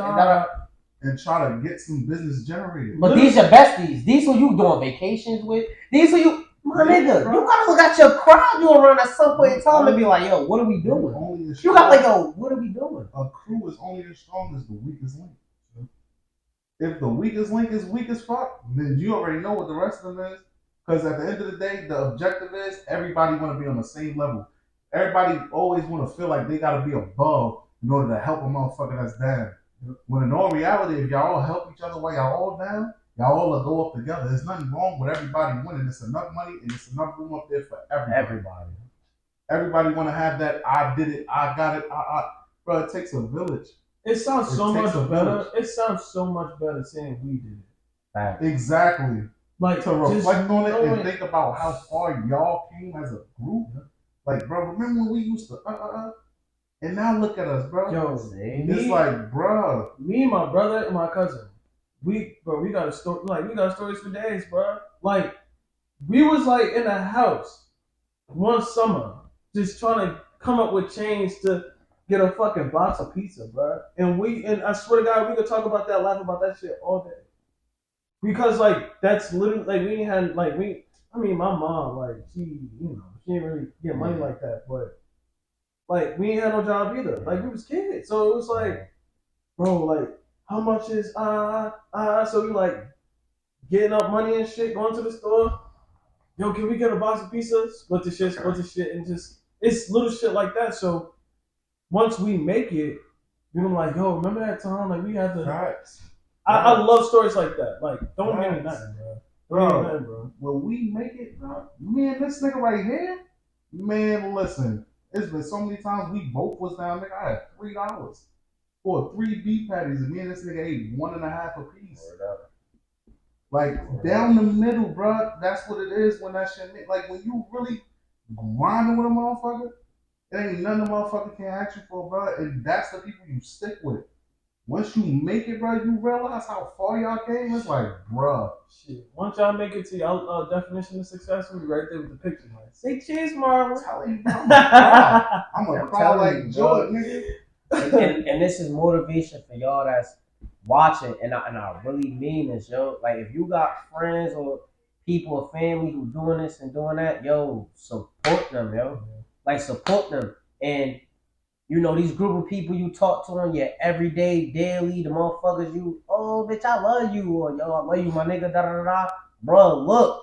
And try to get some business generated. But these your besties. These who you doing vacations with. These who you, my nigga, you gotta look at your crowd you around at some point in time and be like, yo, what are we doing? You gotta like, yo, what are we doing? A crew is only as strong as the weakest link. If the weakest link is weak as fuck, then you already know what the rest of them is. Because at the end of the day, the objective is everybody want to be on the same level. Everybody always want to feel like they got to be above in order to help a motherfucker that's down. When in all reality, if y'all all help each other while y'all all down, y'all all will go up together. There's nothing wrong with everybody winning. It's enough money and it's enough room up there for everybody. Everybody want to have that, I did it, I got it, Bro, it takes a village. It sounds It so takes much a better. village. It sounds so much better saying we did it. Facts. Exactly. Like To reflect on it and knowing- think about how far y'all came as a group. Like, bro, remember when we used to and now look at us, bro. Yo, It's like, bro. Me and my brother and my cousin, we got a story. Like we got stories for days, bro. Like we was like in a house one summer, just trying to come up with change to get a fucking box of pizza, bro. And I swear to God, we could talk about that, laugh about that shit all day. Because like that's literally like we had like we. I mean, my mom like she didn't really get money like that, but like we ain't had no job either. Like we was kids, so it was like, bro, like how much is So we like getting up money and shit, going to the store. Yo, can we get a box of pizza? Split the shit, and just it's little shit like that. So once we make it, we're like, yo, remember that time? Like we had the. Facts. I love stories like that. Like, don't give me Facts. nothing, bro. Bro, when we make it, bro, me and this nigga right here, man, listen, it's been so many times we both was down, nigga. I had $3 for 3 beef patties, and me and this nigga ate 1.5 a piece. Like, down the middle, bro, that's what it is when that shit, like, when you really grinding with a motherfucker, it ain't nothing a motherfucker can ask you for, bro, and that's the people you stick with. Once you make it, bro, you realize how far y'all came. It's like, bruh. Shit. Once y'all make it to your definition of success, we'll be right there with the picture. Like, say cheers, Marlon. I'm telling you, bro, I'm a cry like Jordan, nigga. And this is motivation for y'all that's watching, and I really mean this, yo. Like, if you got friends or people or family who doing this and doing that, yo, support them, yo. Like, support them. And these group of people you talk to on your everyday, daily, the motherfuckers oh, bitch, I love you, or yo, I love you, my nigga, da da da da. Bro, look,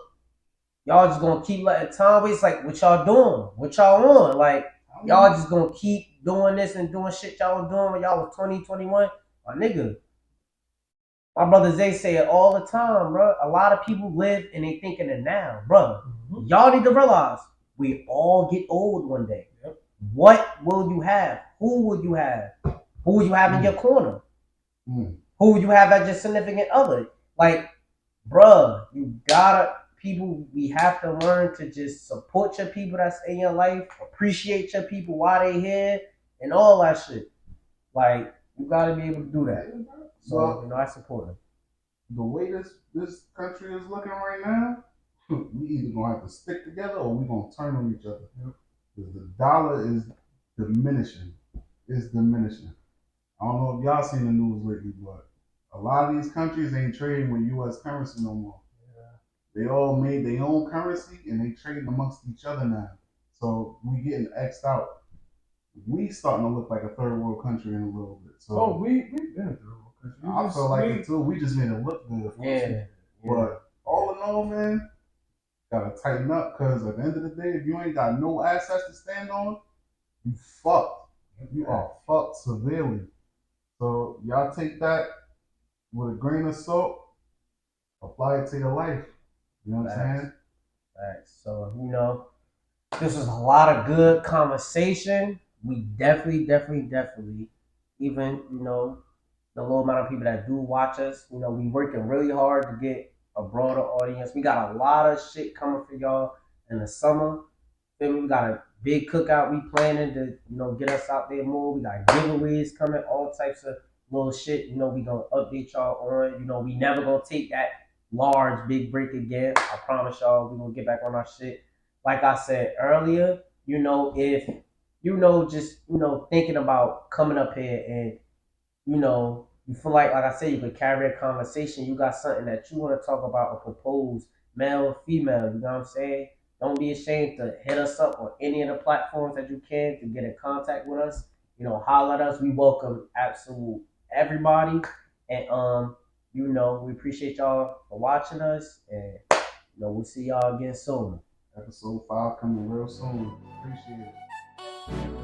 y'all just gonna keep letting time waste. Like, what y'all doing? What y'all on? Like, y'all just gonna keep doing this and doing shit y'all was doing when y'all was 20, 21. My nigga, my brother Zay say it all the time, bro. A lot of people live and they thinking it now, brother. Mm-hmm. Y'all need to realize we all get old one day. Yep. What will you have? Who will you have? Who will you have in your corner? Who will you have as your significant other? Like, bruh, we have to learn to just support your people that's in your life, appreciate your people while they here, and all that shit. Like, you gotta be able to do that. So, I support them. The way this country is looking right now, we either gonna have to stick together or we gonna turn on each other. Because the dollar is diminishing. It's diminishing. I don't know if y'all seen the news lately, but a lot of these countries ain't trading with U.S. currency no more. Yeah. They all made their own currency and they trade amongst each other now. So we getting X'd out. We starting to look like a third world country in a little bit. So we've been a third world country. I feel like it too. We just made it look good. Yeah. But all in all, man, gotta tighten up because at the end of the day, if you ain't got no assets to stand on, you fucked. You are fucked severely. So y'all take that with a grain of salt, apply it to your life. You know what I'm saying? Right. So, this was a lot of good conversation. We definitely, even, the low amount of people that do watch us, we working really hard to get a broader audience. We got a lot of shit coming for y'all in the summer. We got a big cookout we planning to, get us out there more. We got giveaways coming, all types of little shit, we gonna update y'all on. We never gonna take that large, big break again. I promise y'all we gonna get back on our shit. Like I said earlier, if just thinking about coming up here and you feel like I said, you could carry a conversation, you got something that you want to talk about or propose, male or female, you know what I'm saying? Don't be ashamed to hit us up on any of the platforms that you can to get in contact with us. Holler at us. We welcome absolute everybody. And we appreciate y'all for watching us, and we'll see y'all again soon. Episode 5 coming real soon. Appreciate it.